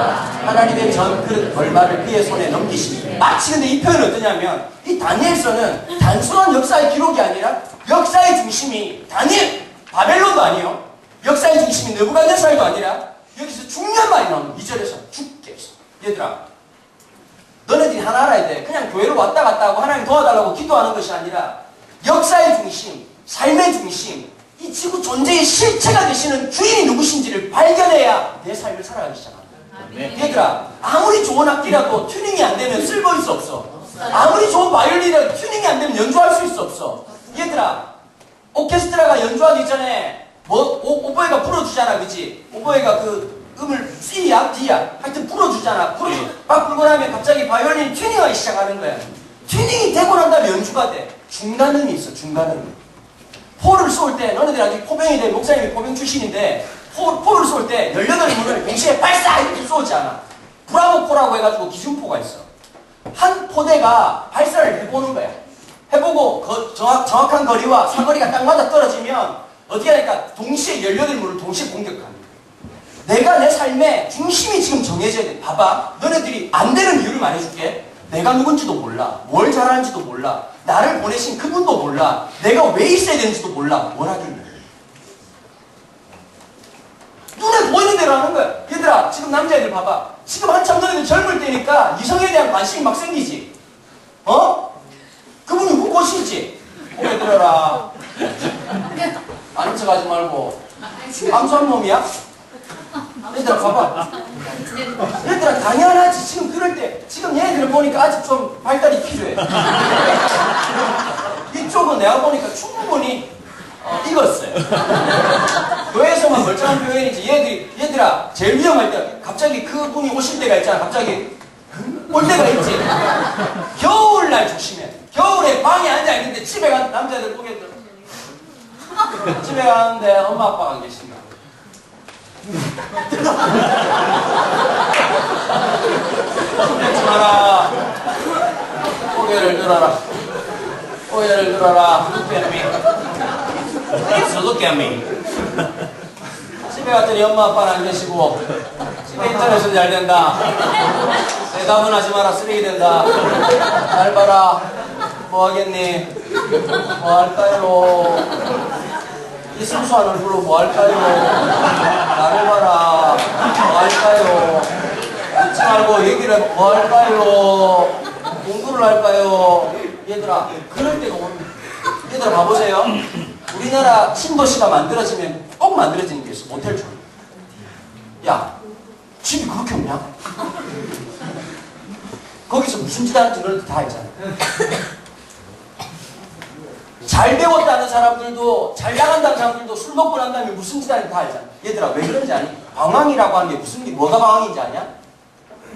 하나님의 전 그릇 얼마를 그의 손에 넘기시니. 마치 근데 이 표현은 어떠냐면 이 다니엘서는 단순한 역사의 기록이 아니라 역사의 중심이 바벨론도 아니요. 역사의 중심이 느부갓네살도 아니라 여기서 중요한 말이 나옵니다. 2절에서 주께서. 얘들아 너네들이 하나 알아야 돼. 그냥 교회로 왔다 갔다 하고 하나님 도와달라고 기도하는 것이 아니라 역사의 중심, 삶의 중심, 이 지구 존재의 실체가 되시는 주인이 누구신지를 발견해야 내 삶을 살아가기 시작합니다. 얘들아 아무리 좋은 악기라도 튜닝이 안 되면 쓸모일 수 없어. 아무리 좋은 바이올린이라도 튜닝이 안 되면 연주할 수 있어 없어. 얘들아 오케스트라가 연주하기 전에 오보에가 불어주잖아 그치? 오보에가 그 음을 C야 D야 하여튼 불어주잖아. 막 불고 나면 갑자기 바이올린이 튜닝하기 시작하는 거야. 튜닝이 되고 난 다음에 연주가 돼. 중간음이 있어. 중간음. 포를 쏠 때 너네들 아직 포병이 돼. 목사님이 포병 출신인데 포를 쏠 때 18문을 동시에 발사 이렇게 쏘지 않아. 브라보포라고 해가지고 기준포가 있어. 한 포대가 발사를 해보는 거야. 해보고 정확한 거리와 사거리가 딱 맞아 떨어지면 어떻게 하니까 동시에 18문을 동시에 공격합니다. 내가 내 삶의 중심이 지금 정해져야 돼. 봐봐. 너네들이 안 되는 이유를 말해줄게. 내가 누군지도 몰라. 뭘 잘하는지도 몰라. 나를 보내신 그분도 몰라. 내가 왜 있어야 되는지도 몰라. 뭘 하길래. 눈에 보이는 대로 하는 거야. 얘들아 지금 남자애들 봐봐. 지금 한참 너희들 젊을 때니까 이성에 대한 관심이 막 생기지. 그분이 누구시지? 고개 들어라. 아는 척 하지 말고. 암수한 놈이야? 얘들아 봐봐. 얘들아 당연하지. 지금 그럴 때 지금 얘들을 보니까 아직 좀 발달이 필요해. 이쪽은 내가 보니까 충분히 익었어요. 교회에서만 멀쩡한 표현이지. 얘들아 제일 위험할 때 갑자기 그분이 오실 때가 있잖아. 갑자기 올 때가 있지. 겨울날 조심해. 겨울에 방에 앉아 있는데 집에 간 남자들 보게 집에 가는데 엄마 아빠가 안 계신다. 그러지 마라. 고개를 들어라. 고개를 들어라. Look at me. Please look at me. 집에 갔더니 엄마 아빠는 안 계시고 집에 인터넷은 잘 된다. 대답은 하지 마라. 쓰레기 된다. 잘 봐라. 뭐 하겠니? 뭐 할까요? 이 순수한 얼굴로 뭐 할까요? 나를 봐라. 뭐 할까요? 웃지 말고 얘기를 뭐 할까요? 공부를 할까요? 얘들아, 그럴 때가 옵니다. 얘들아, 봐보세요. 우리나라 신도시가 만들어지면 꼭 만들어지는 게 있어. 모텔 촌. 야, 집이 그렇게 없냐? 거기서 무슨 짓 하는지 너희들 다 알잖아. 잘 배웠다는 사람들도, 잘 나간다는 사람들도 술 먹고 난 다음에 무슨 짓 하는지 다 알잖아. 얘들아, 왜 그런지 아니? 방황이라고 하는 게 무슨, 뭐가 방황인지 아냐?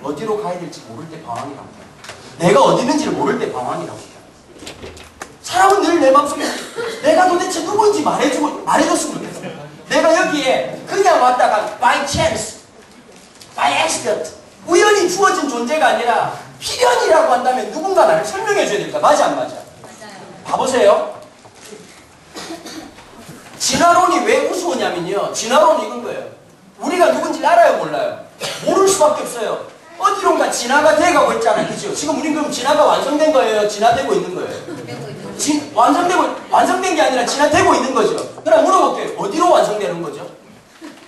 어디로 가야 될지 모를 때 방황이라고 해. 내가 어디 있는지를 모를 때 방황이라고 해. 사람은 늘 내 마음속에 내가 도대체 누구인지 말해줬으면 좋겠어. 내가 여기에 그냥 왔다가 by chance, by accident, 우연히 주어진 존재가 아니라 필연이라고 한다면 누군가 나를 설명해줘야 될까? 맞아 안 맞아? 맞아요. 봐보세요. 진화론이 왜 우스우냐면요. 진화론이 이건 거예요. 우리가 누군지 알아요 몰라요? 모를 수밖에 없어요. 어디론가 진화가 돼가고 있잖아요. 그죠? 지금 우린 그럼 진화가 완성된 거예요? 진화되고 있는 거예요? 완성된 게 아니라 진화되고 있는 거죠. 그럼 물어볼게요. 어디로 완성되는 거죠?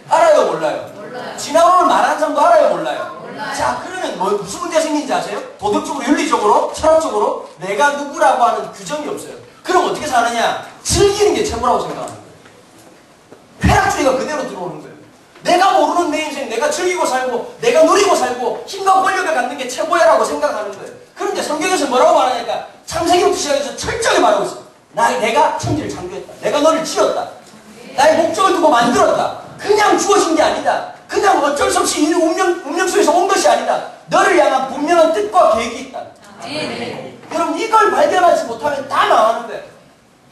알아요 몰라요? 몰라요. 진화론을 말하는 사람도 알아요 몰라요? 몰라요. 자 그러면 무슨 문제가 생긴지 아세요? 도덕적으로, 윤리적으로, 철학적으로 내가 누구라고 하는 규정이 없어요. 그럼 어떻게 사느냐? 즐기는 게 최고라고 생각하는 거예요. 쾌락주의가 그대로 들어오는 거예요. 내가 모르는 내 인생, 내가 즐기고 살고, 내가 누리고 살고, 힘과 권력을 갖는 게 최고야라고 생각하는 거예요. 그런데 성경에서 뭐라고 말하냐니까 창세기부터 시작해서 철저히 말하고 있어. 내가 천지를 창조했다. 내가 너를 지었다. 나의 목적을 두고 만들었다. 그냥 주어진 게 아니다. 그냥 어쩔 수 없이 운명 속에서 온 것이 아니다. 너를 향한 분명한 뜻과 계획이 있다. 여러분 이걸 발견하지 못하면 다 망하는 거예요.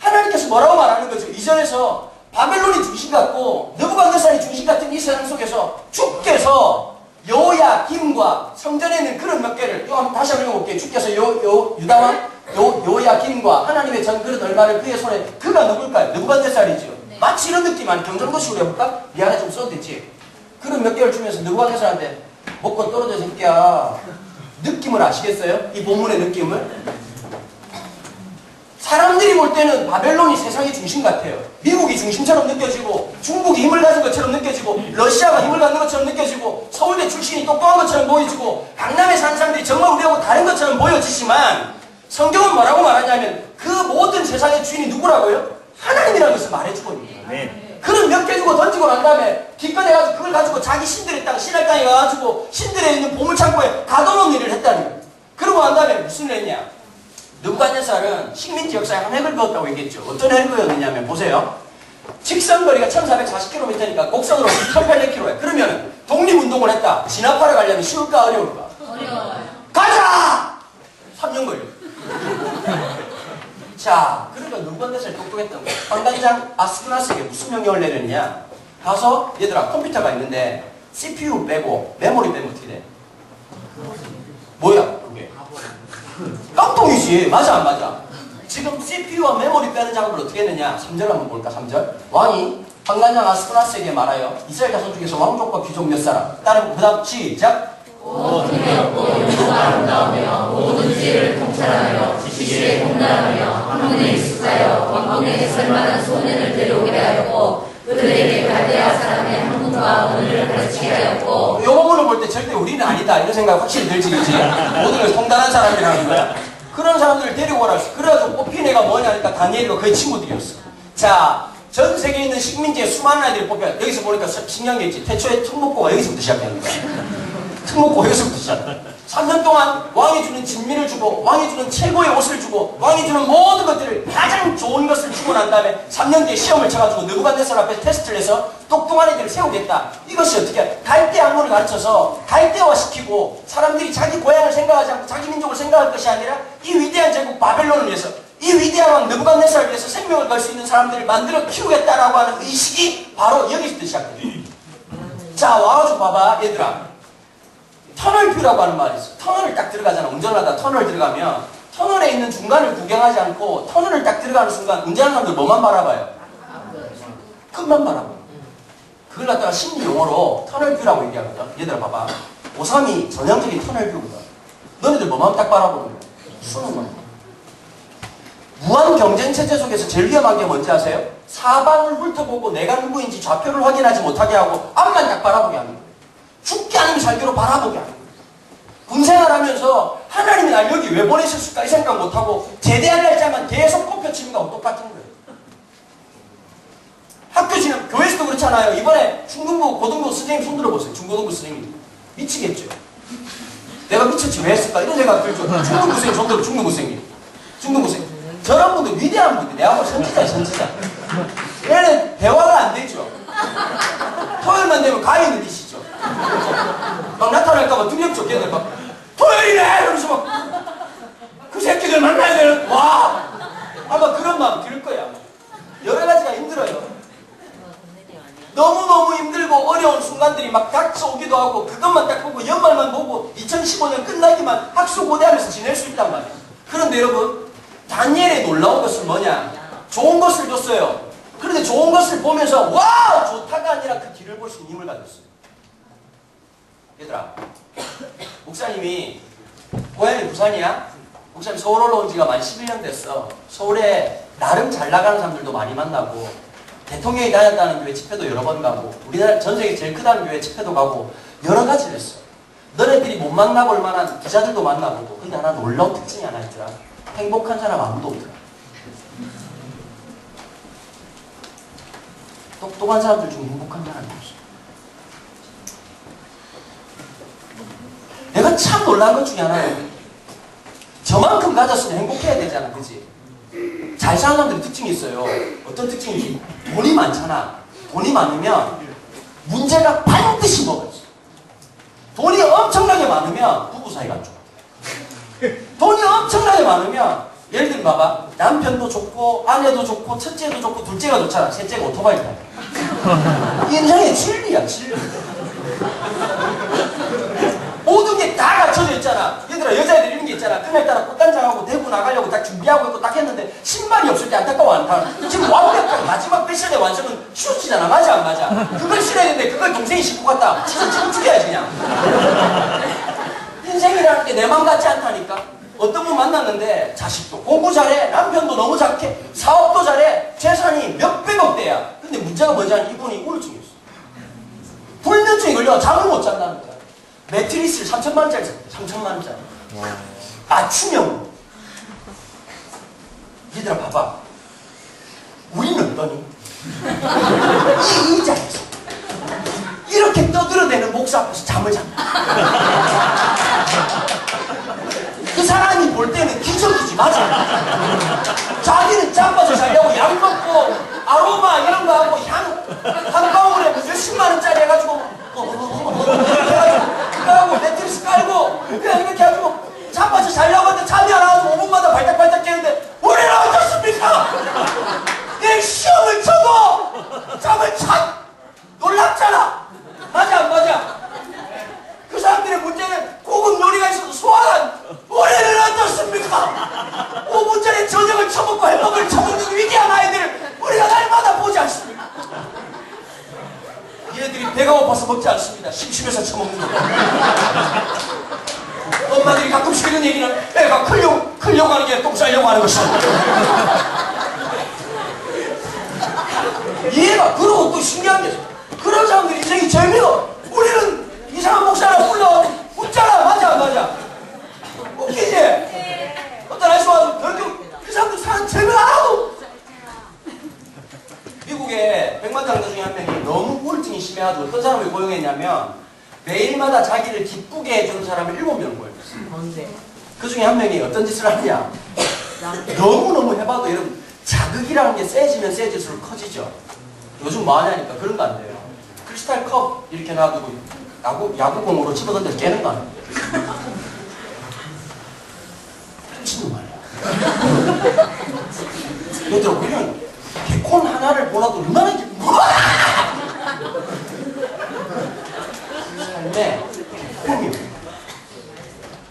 하나님께서 뭐라고 말하는 거죠? 이전에서 바벨론이 중심 같고 느부갓네살이 중심 같은 이 세상 속에서 주께서 요야김과 성전에는 그릇 몇 개를 다시 한번 읽어볼게요. 주께서 유다왕 요야김과 하나님의 전 그릇 얼마를 그의 손에 그가 누굴까요? 느부갓네살이죠. 네. 마치 이런 느낌 아니 경상도식으로 해볼까? 미안해 좀 써도 되지. 그릇 몇 개를 주면서 느부갓네살한테 먹고 떨어져 새끼야. 느낌을 아시겠어요? 이 본문의 느낌을? 사람들이 볼 때는 바벨론이 세상의 중심 같아요. 미국이 중심처럼 느껴지고 중국이 힘을 가진 것처럼 느껴지고 러시아가 힘을 갖는 것처럼 느껴지고 서울대 출신이 똑똑한 것처럼 보여지고 강남에 사는 사람들이 정말 우리하고 다른 것처럼 보여지지만 성경은 뭐라고 말하냐면 그 모든 세상의 주인이 누구라고요? 하나님이라는 것을 말해주고 있는 거예요. 그걸 몇 개 주고 던지고 난 다음에 기껏해가지고 그걸 가지고 자기 신들의 땅, 신할 땅에 가가지고 신들에 있는 보물창고에 가둬놓은 일을 했다는 거예요. 그러고 난 다음에 무슨 일 했냐? 느부갓네살은 식민지 역사에 한 획을 그었다고 얘기했죠. 어떤 획을 그었느냐면 보세요. 직선거리가 1440km니까 곡선으로 1800km예요. 그러면 독립운동을 했다. 진압하러 가려면 쉬울까 어려울까? 어려워요. 가자! 3년 걸려. 자, 그러니까 느부갓네살이 똑똑했던 거예요. 황단장 아스크나스에게 무슨 명령을 내렸냐? 가서 얘들아 컴퓨터가 있는데 CPU 빼고 메모리 빼면 어떻게 돼? 뭐야 그게? 깡통이지. 맞아 안 맞아? 지금 CPU와 메모리 빼는 작업을 어떻게 했느냐? 3절 한번 볼까? 3절. 왕이 황단장 아스크나스에게 말하여 이스라엘 자손 중에서 왕족과 귀족 몇 사람 따르고 그 다음 시작. 힘이 없고 용모가 아름다우며 모든 지혜를 통찰하며 지식에 공달하며 학문에 익숙하여 왕궁에 설만한 소년을 데려오게 하였고 그들에게 갈대아 사람의 학문과 언어를 가르치게 하였고. 이 부분을 볼 때 절대 우리는 아니다 이런 생각 확실히 들지 그렇지? 모든 걸 통달한 사람이라는 거야. 그런 사람들을 데리고 오라. 그래가지고 뽑힌 애가 뭐냐니까 다니엘과 그의 친구들이었어. 자 전 세계에 있는 식민지에 수많은 아이들이 뽑혀. 여기서 보니까 신기한 게 있지. 태초에 특목고가 여기서부터 시작되는 거야. 특목고 여기서부터 시작. 3년 동안 왕이 주는 진미를 주고, 왕이 주는 최고의 옷을 주고, 왕이 주는 모든 것들을 가장 좋은 것을 주고 난 다음에 3년 뒤에 시험을 쳐가지고 느부갓네살 앞에 테스트를 해서 똑똑한 애들을 세우겠다. 이것이 어떻게 갈대 학문을 가르쳐서 갈대화시키고 사람들이 자기 고향을 생각하지 않고 자기 민족을 생각할 것이 아니라 이 위대한 제국 바벨론을 위해서, 이 위대한 왕 느부갓네살을 위해서 생명을 걸 수 있는 사람들을 만들어 키우겠다라고 하는 의식이 바로 여기서부터 시작돼요. 자, 와가지고 봐봐 얘들아. 터널뷰라고 하는 말이 있어. 터널을 딱 들어가잖아. 운전하다 터널 들어가면 터널에 있는 중간을 구경하지 않고 터널을 딱 들어가는 순간 운전하는 사람들 뭐만 바라봐요? 끝만 바라봐요. 그걸 갖다가 심리 용어로 터널뷰라고 얘기하거든. 얘들아 봐봐. 고3이 전형적인 터널뷰거든. 너네들 뭐만 딱 바라보는 거야? 수능만. 무한 경쟁 체제 속에서 제일 위험한 게 뭔지 아세요? 사방을 훑어보고 내가 누구인지 좌표를 확인하지 못하게 하고 앞만 딱 바라보게 하는 거예요. 죽게 아니면 살기로 바라보게 하는 거예요. 군생활 하면서 하나님이 날 여기 왜 보내셨을까 이 생각 못하고 제대할 날짜만 계속 꼽혀치는 거하고 똑같은 거예요. 학교 지금 교회에서도 그렇잖아요. 이번에 중등부 고등부 선생님 손 들어보세요. 중고등부 선생님 미치겠죠. 내가 미쳤지 왜 했을까 이런 생각 들죠. 중등부 선생님 손 들어. 중등부 선생님 저런 분들 위대한 분들 내가 보면 선지자예요. 선지자. 얘는 대화가 안 되죠. 토요일만 되면 가위 늘리시죠. 막 나타날까봐 두렵죠. 걔들 막 토요일이네! 이러면서 막 그 새끼들 만나야 되는 와! 아마 그런 마음 들 거야. 여러 가지가 힘들어요. 너무너무 힘들고 어려운 순간들이 막 닥쳐오기도 하고 그것만 딱 보고 연말만 보고 2015년 끝나기만 학수고대하면서 지낼 수 있단 말이에요. 그런데 여러분 다니엘의 놀라운 것은 뭐냐? 좋은 것을 줬어요. 그런데 좋은 것을 보면서 와! 좋다가 아니라 그 길을 볼 수 있는 힘을 가졌어요. 얘들아, 목사님이 고향이 부산이야? 목사님 서울 올라온 지가 만 11년 됐어. 서울에 나름 잘 나가는 사람들도 많이 만나고 대통령이 다녔다는 교회 집회도 여러 번 가고 우리나라 전 세계 제일 크다는 교회 집회도 가고 여러 가지를 했어. 너네들이 못 만나볼 만한 기자들도 만나보고. 근데 하나 놀라운 특징이 하나 있더라. 행복한 사람 아무도 없더라. 똑똑한 사람들 중에 행복한 사람이 없어. 내가 참 놀란 것 중에 하나는 저만큼 가졌으면 행복해야 되잖아. 그치? 잘 사는 사람들의 특징이 있어요. 어떤 특징이지? 돈이 많잖아. 돈이 많으면 문제가 반드시 뭐가 있어. 돈이 엄청나게 많으면 부부 사이가 안 좋아. 돈이 엄청나게 많으면 예를 들면 봐봐. 남편도 좋고 아내도 좋고 첫째도 좋고 둘째가 좋잖아. 셋째가 오토바이 타요. 인생의 진리야. 진리. 모든 게 다 갖춰져 있잖아. 얘들아 여자애들 이런 게 있잖아. 그날따라 꽃단장하고 대구 나가려고 딱 준비하고 있고 딱 했는데 신발이 없을 때 안타까워 안 타. 지금 완벽한 마지막 패션의 완성은 슈즈잖아. 맞아 안 맞아? 그걸 신어야 되는데 그걸 동생이 신고 갔다. 진짜 지금 죽여야지 그냥. 인생이라는 게 내 맘 같지 않다니까. 어떤 분 만났는데 자식도 공부 잘해. 남편도 너무 착해. 사업도 잘해. 재산이 몇백억 대야. 근데 문제가 뭐지? 이분이 우울증이었어. 불면증이 걸려 잠을 못 잔다는 거야. 매트리스를 3천만 원짜리 샀대. 3천만 원짜리. 맞춤형. 얘들아 봐봐. 우리는 어떠니? 이 의자에서 이렇게 떠들어대는 목사 앞에서 잠을 잔다. 그 사람이 볼 때는 기적이지. 맞아. 자기는 잠바서 자려고 약 먹고 아로마 이런 거 하고 향 한 방울에 몇십만 원짜리 해가지고 그거하고 매트리스 깔고 그냥 이렇게 해가지고 잠바서 자려고 하는데 잠이 안 와서 5분마다 발딱발딱 깨는데 우리는 어떻습니까? 내 시험을 쳐도 잠을 참 놀랍잖아. 맞아 안 맞아? 그 사람들의 문제는 고급 요리가 있어도 소화한 우리는 어떻습니까? 5분 전에 저녁을 처먹고 햄버거를 처먹는 위대한 아이들을 우리가 날마다 보지 않습니까? 얘들이 배가 고파서 먹지 않습니다. 심심해서 처먹는 거. 엄마들이 가끔씩 이런 얘기는 애가 크려고 하는 게 똥 싸려고 하는 것이다. 얘가 그러고 또 신기한 게 있어. 그런 사람들 인생이 재미로 우리는 이상한 목사를 불러 웃잖아. 맞아 안 맞아? 웃기지? 어떤 아저씨 와서 결국 그 사람들 사는 재미가 하나도. 미국 미국의 백만장자 중에 한 명이 너무 우울증이 심해가지고 어떤 사람을 고용했냐면 매일마다 자기를 기쁘게 해주는 사람을 7명을 고용했어요. 뭔데? 그 중에 한 명이 어떤 짓을 하느냐. 너무너무 해봐도 여러분 자극이라는 게 세지면 세질수록 커지죠. 요즘 뭐 하냐니까 그런 거 안 돼요. 크리스탈 컵 이렇게 놔두고 야구공으로 집어던져서 깨는 거 아니에요. 미친놈 아니야. 얘들아 그냥 개콘 하나를 보라도 얼마나 삶에 꿈이요.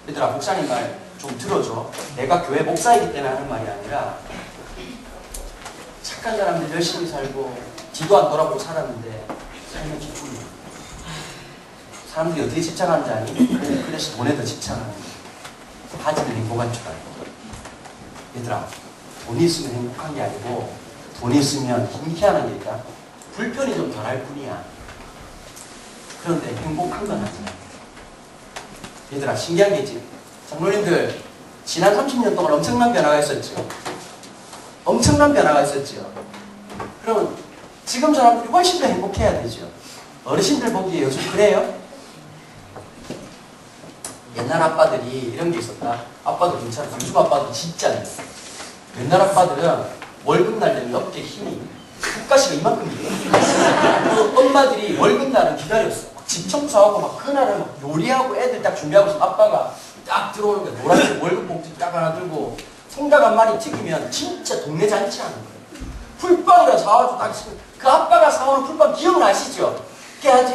얘들아 목사님 말 좀 들어줘. 내가 교회 목사이기 때문에 하는 말이 아니라 착한 사람들 열심히 살고 뒤도 안 돌아보고 살았는데 삶의 기쁨이야. 사람들이 어떻게 집착하는지 아니? 그 대신 돈에 더 집착하는 거야. 가지는 행복한 줄 알고. 얘들아 돈이 있으면 행복한 게 아니고 돈이 있으면 희한한 게 있다. 불편이 좀 덜할 뿐이야. 그런데 행복한 건 아니야. 얘들아 신기한 게 있지. 장로님들 지난 30년 동안 엄청난 변화가 있었죠. 엄청난 변화가 있었죠. 그러면 지금 사람들이 훨씬 더 행복해야 되죠. 어르신들 보기에 요즘 그래요? 옛날 아빠들이 이런 게 있었다. 아빠도 괜찮아. 요즘 아빠도 진짜 안 돼. 옛날 아빠들은 월급날 되면 어깨에 힘이 국가시가 이만큼이에요. 그 엄마들이 월급날은 기다렸어. 집 청소하고 막 그날은 막 요리하고 애들 딱 준비하고 있으면 아빠가 딱 들어오는 거야. 노란색 월급 봉투 딱 하나 들고 송닭 한 마리 튀기면 진짜 동네 잔치 하는 거예요. 풀빵이라 사와서 딱 있으면 그 아빠가 사오는 풀빵 기억나시죠? 그게 아주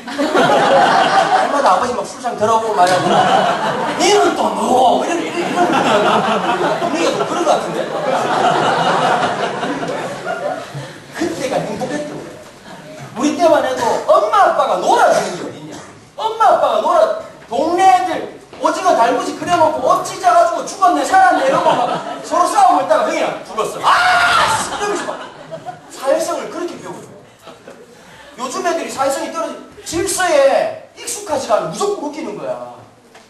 날마다 아버지 막 술상 들어오고 말하고 니는 또 뭐 이런 분위기가 좀 그런 것 같은데? 그때가 행복했던 거예요. 우리 때만 해도 엄마 아빠가 놀아주는 게 어딨냐. 엄마 아빠가 동네 애들 오징어 달무지 그려놓고 어찌 자가지고 죽었네 살았네 이러고 막 서로 싸우고 있다가 형이랑 죽었어. 이러면서 막 사회성을 그렇게 배우고. 요즘 애들이 사회성이 질서에 익숙하지가 않아. 무조건 웃기는 거야.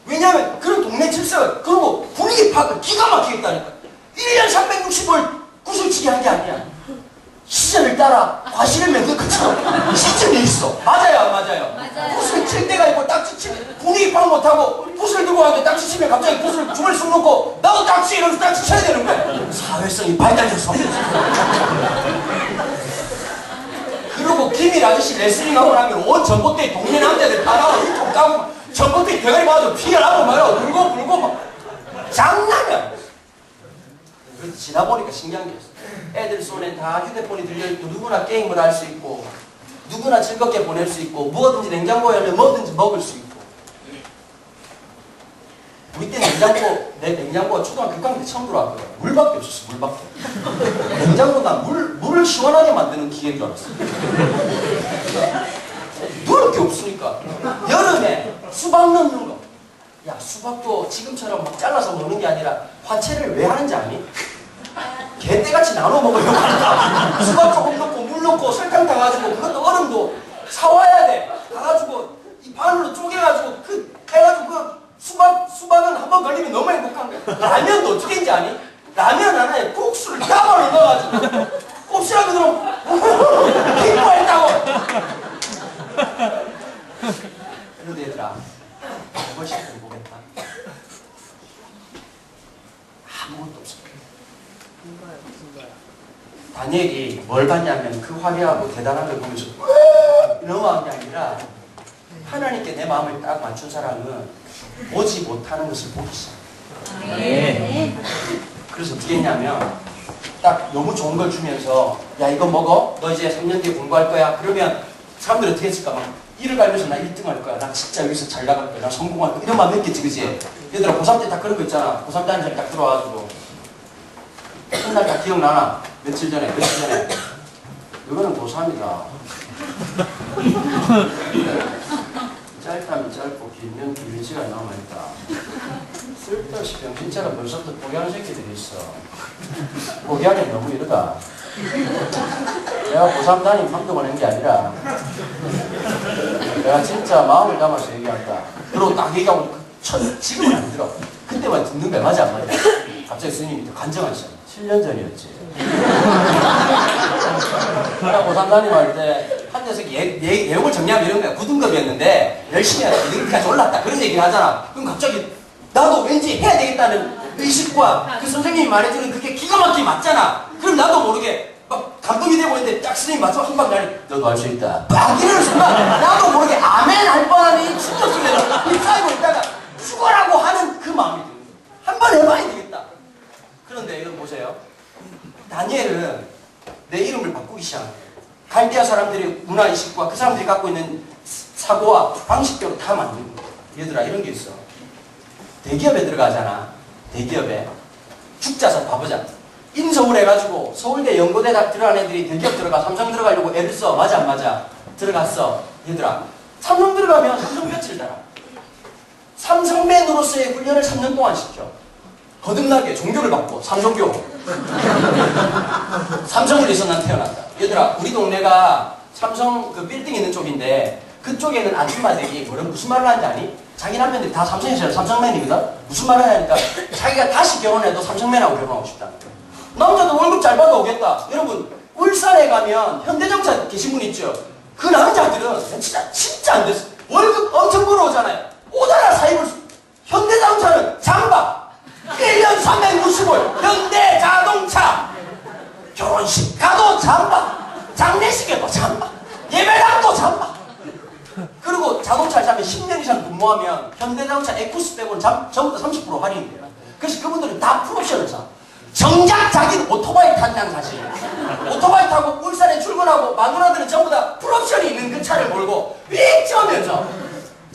왜냐하면 그런 동네 질서가 그리고 분위기 파악을 기가 막히게 있다니까. 1년 360을 구슬치기 한 게 아니야. 시절을 따라 과실을 맺는 것처럼 시점이 있어. 맞아요 안 맞아요? 맞아요. 구슬 칠 때가 있고 딱지 치면 분위기 파악 못하고 구슬 들고 가는데 딱지 치면 갑자기 구슬 주머니 쑥 놓고 나도 딱지 이러면서 딱지 쳐야 되는 거야. 사회성이 발달돼서. 그리고 김일 아저씨 레슬링하고 나면 온 전봇대 동네 남자들 다 나와 턱 까고 전봇대 대가리 맞아 피가 나고 말이야. 울고 막 장난이야. 그래서 지나보니까 신기한 게 있어. 애들 손에 다 휴대폰이 들려있고 누구나 게임을 할 수 있고 누구나 즐겁게 보낼 수 있고 뭐든지 냉장고에 열면 뭐든지 먹을 수 있고. 우리 때 내 냉장고가 초등학교 6학년 때 처음 들어왔거든. 물밖에 없었어. 물밖에. 냉장고나 물을 시원하게 만드는 기계인 줄 알았어. 넣을 게 없으니까. 여름에 수박 넣는 거. 야 수박도 지금처럼 막 잘라서 먹는 게 아니라 화채를 왜 하는지 아니? 개떼같이 나눠 먹으려고 한다. 수박 조금 넣고 물 넣고 설탕 타가지고 그것도 얼음도 사와야 돼. 가가지고 이 반으로 쪼개가지고 해가지고 수박은 한 번 걸리면 너무 행복한 거야. 라면도 어떻게 했는지 아니? 라면 하나에 국수를 따로 넣어가지고 곱씹어 그럼 기뻐했다고. 그런데 얘들아 훨씬 행복했다. 아무것도 없어. 무슨 거야? 다니엘이 뭘 봤냐면 그 화려하고 대단한 걸 보면서 넘어간 게 아니라 하나님께 내 마음을 딱 맞춘 사람은 보지 못하는 것을 보기 시작해. 네. 그래서 어떻게 했냐면 딱 너무 좋은 걸 주면서 야 이거 먹어? 너 이제 3년 뒤에 공부할 거야. 그러면 사람들이 어떻게 했을까? 막 일을 갈면서 나 1등 할 거야. 나 진짜 여기서 잘 나갈 거야. 나 성공할 거야. 이런 마음 했겠지 그치? 얘들아 고3 때 다 그런 거 있잖아. 고3 때 한 자리 딱 들어와가지고 첫날 다 기억나나? 며칠 전에 이거는 고3이다. 짧다면 짧고 길면 긴 시간이 남아있다. 쓸데없이 병신처럼 벌써부터 포기하는 새끼들이 있어. 포기하기엔 너무 이르다. 내가 고3 담임 감독을 한 게 아니라 내가 진짜 마음을 담아서 얘기한다. 그러고 딱 얘기하고 지금은 안 들어. 그때만 듣는 거야. 맞아 안 맞아? 갑자기 스님이 간정하시잖아. 7년 전이었지. 제가 고3 담임할 때 한 녀석이 내용을 정리하면 이런 거야. 9등급이었는데 열심히 하다 2등급까지 올랐다. 그런 얘기를 하잖아. 그럼 갑자기 나도 왠지 해야 되겠다는 의식과 그 선생님이 말해주는 그게 기가 막히게 맞잖아. 그럼 나도 모르게 막 감동이 되고 있는데 딱 선생님 마지막 한방 날이 너도 할 수 있다. 막 이러는 순간 나도 모르게 아멘 할 뻔한 이 충격 속에서 쌓이고 있다가 죽어라고 하는 그 마음이 드는 거야. 한번 해봐야 되겠다. 그런데 이건 보세요. 다니엘은 내 이름을 바꾸기 시작한 거예요. 갈대아 사람들의 문화의식과 그 사람들이 갖고 있는 사고와 방식대로 다 만든 거예요. 얘들아 이런 게 있어. 대기업에 들어가잖아. 대기업에 죽자서 바보자. 인서울 해가지고 서울대 연고대 들어간 애들이 대기업 들어가 삼성 들어가려고 애를 써. 맞아 안 맞아? 들어갔어. 얘들아 삼성 들어가면 삼성 볕을 달아. 삼성맨으로서의 훈련을 3년 동안 시켜. 거듭나게 종교를 바꿔. 삼성교. 삼성을 위해서 난 태어났다. 얘들아 우리 동네가 삼성 그 빌딩 있는 쪽인데 그쪽에는 아줌마들이 무슨 말을 하는지 아니? 자기 남편들이 다 삼성에서 삼성맨이거든? 무슨 말을 하냐니까 자기가 다시 결혼해도 삼성맨하고 결혼하고 싶다. 남자도 월급 잘 받아오겠다. 여러분 울산에 가면 현대자동차 계신 분 있죠? 그 남자들은 진짜 안 됐어. 월급 엄청 벌어오잖아요. 오다나 사입을 현대자동차는 장박 1년 365일 현대자동차 결혼식 가도 장박 장례식에도 장박 예배당도 장박. 그리고 자동차를 사면 10년 이상 근무하면 현대자동차 에쿠스 빼고는 전부 다 30% 할인이 돼요. 그래서 그분들은 다 풀옵션을 사. 정작 자기는 오토바이 탄다는 사실. 오토바이 타고 울산에 출근하고 마누라들은 전부 다 풀옵션이 있는 그 차를 몰고 휙 쪄면서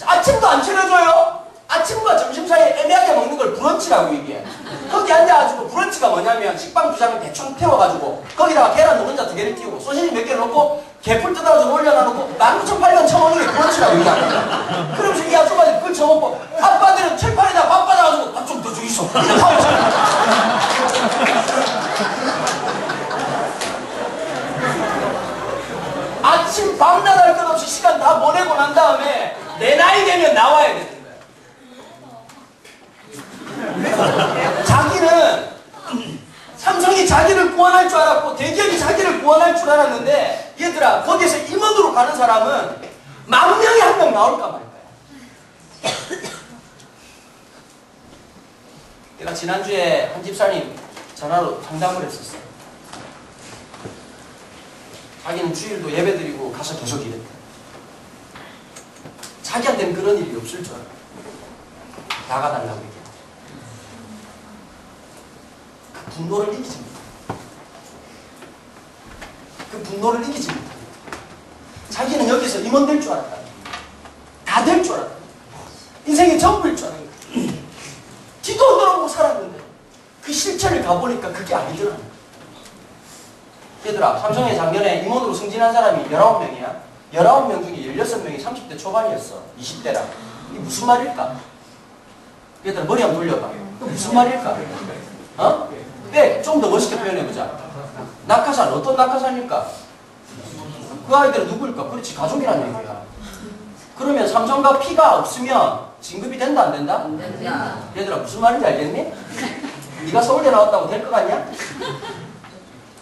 아침도 안 차려줘요. 아침과 점심 사이에 애매하게 먹는 걸 브런치라고 얘기해. 거기 앉아가지고 브런치가 뭐냐면 식빵 2장을 대충 태워가지고 거기다가 계란 노른자 2개를 띄우고 소시지 몇 개를 넣고 개풀 뜯어가지고 올려놔놓고 19,800원 쳐먹는 게 브런치라고 얘기합니다. 그러면서 이 아줌마들이 그걸 쳐먹고 아빠들은 철판에다 밥 받아가지고 밥 좀 더 주이소 이렇게 하고 아침 밤낮 할 것 없이 시간 다 보내고 난 다음에 내 나이 되면 나와야 되는 거야. 자기는 삼성이 자기를 구원할 줄 알았고 대기업이 자기를 구원할 줄 알았는데 얘들아 거기에서 임원으로 가는 사람은 10,000명에 1명 나올까 말까요. 내가 지난주에 한 집사님 전화로 상담을 했었어. 자기는 주일도 예배드리고 가서 계속 일했대. 자기한테는 그런 일이 없을 줄 알아. 나가달라고 얘기해. 그 분노를 이기지 못해. 그 분노를 이기지 못해. 자기는 여기서 임원 될 줄 알았다. 다 될 줄 알았다. 인생의 전부일 줄 알았다. 뒤도 안 돌아보고 살았는데 그 실체를 가보니까 그게 아니더라. 얘들아 삼성에 작년에 임원으로 승진한 사람이 19명이야. 19명 중에 16명이 30대 초반이었어. 20대라. 이게 무슨 말일까? 얘들아 머리 한번 돌려봐. 이게 무슨 말일까? 어? 네, 좀 더 멋있게 표현해보자. 낙하산, 어떤 낙하산일까? 그 아이들은 누구일까? 그렇지, 가족이라는 얘기야. 그러면 삼성과 피가 없으면 진급이 된다, 안 된다? 안 된다. 얘들아 무슨 말인지 알겠니? 네가 서울대 나왔다고 될 것 같냐?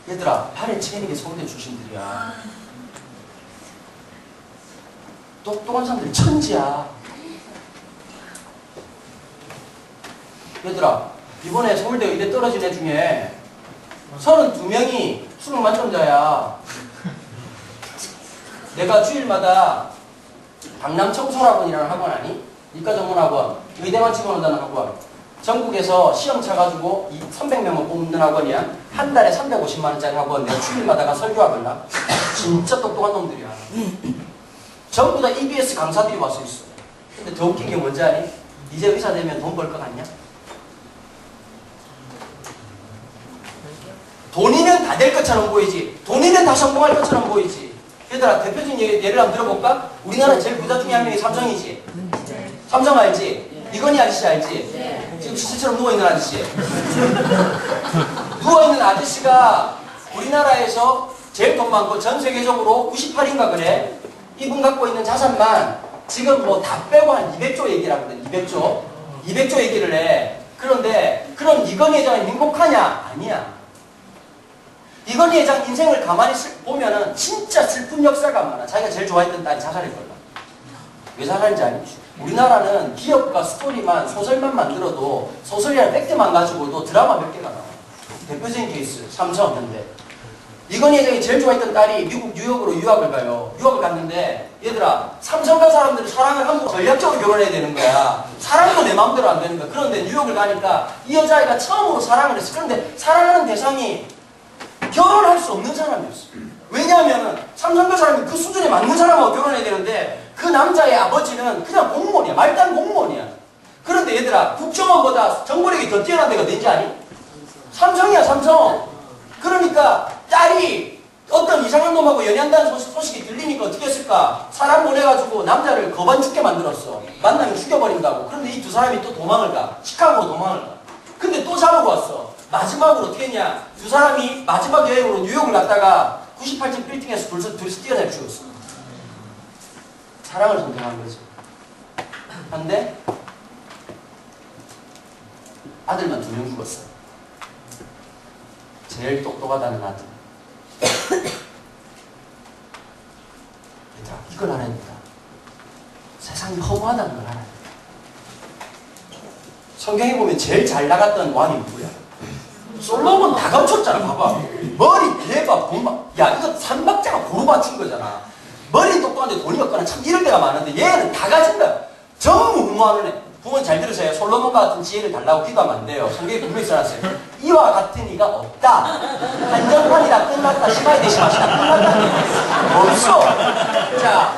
얘들아 발에 채이는 게 서울대 출신들이야. 똑똑한 사람들이 천지야. 얘들아 이번에 서울대 의대 떨어진 애 중에 32명이 수능 만점자야. 내가 주일마다 강남 청소학원이라는 학원 아니? 이과전문학원, 의대만 집어넣는다는 학원. 전국에서 시험 차가지고 300명을 뽑는 학원이야. 한 달에 350만 원짜리 학원. 내가 주일마다 가 설교하고 나. 진짜 똑똑한 놈들이야. 전부 다 EBS 강사들이 와서 있어. 근데 더 웃긴 게 뭔지 아니? 이제 의사 되면 돈 벌 것 같냐? 돈이면 다 될 것처럼 보이지. 돈이면 다 성공할 것처럼 보이지. 얘들아 대표적인 예를 한번 들어볼까? 우리나라 제일 부자 중에 한 명이 삼성이지. 삼성 알지? 이건희 아저씨 알지? 지금 시체처럼 누워있는 아저씨. 누워있는 아저씨가 우리나라에서 제일 돈 많고 전 세계적으로 98인가 그래. 이분 갖고 있는 자산만 지금 뭐 다 빼고 한 200조 얘기를 하거든. 200조 얘기를 해. 그런데 그럼 이건희 회장이 행복하냐? 아니야. 이건희 회장 인생을 가만히 보면은 진짜 슬픈 역사가 많아. 자기가 제일 좋아했던 딸이 자살했거든. 왜 자살인지 아니? 우리나라는 기업과 스토리만, 소설만 만들어도 소설이랑 팩트만 가지고도 드라마 몇 개가 나와. 대표적인 케이스, 삼성, 현대. 이건희 회장이 제일 좋아했던 딸이 미국 뉴욕으로 유학을 가요. 유학을 갔는데 얘들아, 삼성가 사람들은 사랑을 한국 전략적으로 결혼해야 되는 거야. 사랑도 내 마음대로 안 되는 거야. 그런데 뉴욕을 가니까 이 여자애가 처음으로 사랑을 했어. 그런데 사랑하는 대상이 결혼할 수 없는 사람이었어. 왜냐하면 삼성가 사람이 그 수준에 맞는 사람하고 결혼해야 되는데 그 남자의 아버지는 그냥 공무원이야. 말단 공무원이야. 그런데 얘들아, 국정원보다 정보력이 더 뛰어난 데가 어딘지 아니? 삼성이야, 삼성. 그러니까 딸이 어떤 이상한 놈하고 연애한다는 소식이 들리니까 어떻게 했을까? 사람 보내가지고 남자를 거반 죽게 만들었어. 만나면 죽여버린다고. 그런데 이 두 사람이 또 도망을 가. 시카고로 도망을 가. 근데 또 잡으러 왔어. 마지막으로 어떻게 했냐? 두 사람이 마지막 여행으로 뉴욕을 갔다가 98층 빌딩에서 둘이서 뛰어내려 죽었어. 사랑을 선택한 거지. 근데 아들만 2명 죽었어. 제일 똑똑하다는 아들. 얘들아, 이걸 알아야 된다. 세상이 허무하다는 걸 알아야 된다. 성경에 보면 제일 잘 나갔던 왕이 누구야? 솔로몬 다 감췄잖아. 봐봐. 머리, 대박, 돈막. 야, 이거 삼박자가 고루 맞춘 거잖아. 머리 똑똑한데 돈이 없거나 참 이럴 때가 많은데 얘는 다 가진 거야. 전무후무하는 애. 부모님 잘 들으세요. 솔로몬과 같은 지혜를 달라고 기도하면 안 돼요. 성경에 분명히 써놨어요. 이와 같은 이가 없다. 한정판이다 끝났다. 시바이 대시마시다 끝났다. 없어. 자,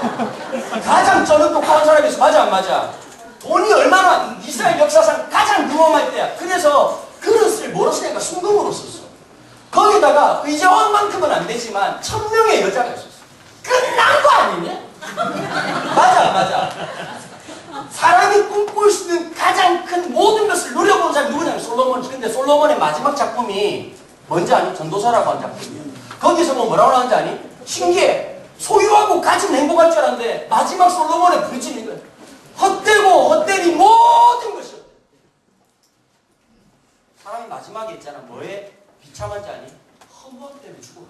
가장 저는 똑똑한 사람이었어. 맞아 안 맞아? 돈이 얼마나 이스라엘 역사상 가장 무엄할 때야. 그래서 그릇을 뭐로 쓰냐니까 순금으로 썼어. 거기다가 의자왕만큼은 안 되지만 1000명의 여자가 있었어. 끝난 거 아니냐? 맞아 안 맞아? 사람이 꿈꿀 수 있는 가장 큰 모든 것을 누려본 사람이 누구냐면 솔로몬. 근데 솔로몬의 마지막 작품이 뭔지 아니? 전도서라고 하는 작품이에요. 거기서 뭐 뭐라고 하는지 아니? 신기해. 소유하고 가진 행복할 줄 알았는데 마지막 솔로몬의 부르짖는 거야. 헛되고 헛되니 모든 것이 사람이 마지막에 있잖아. 뭐에 비참한지 아니? 허무함 때문에 죽어.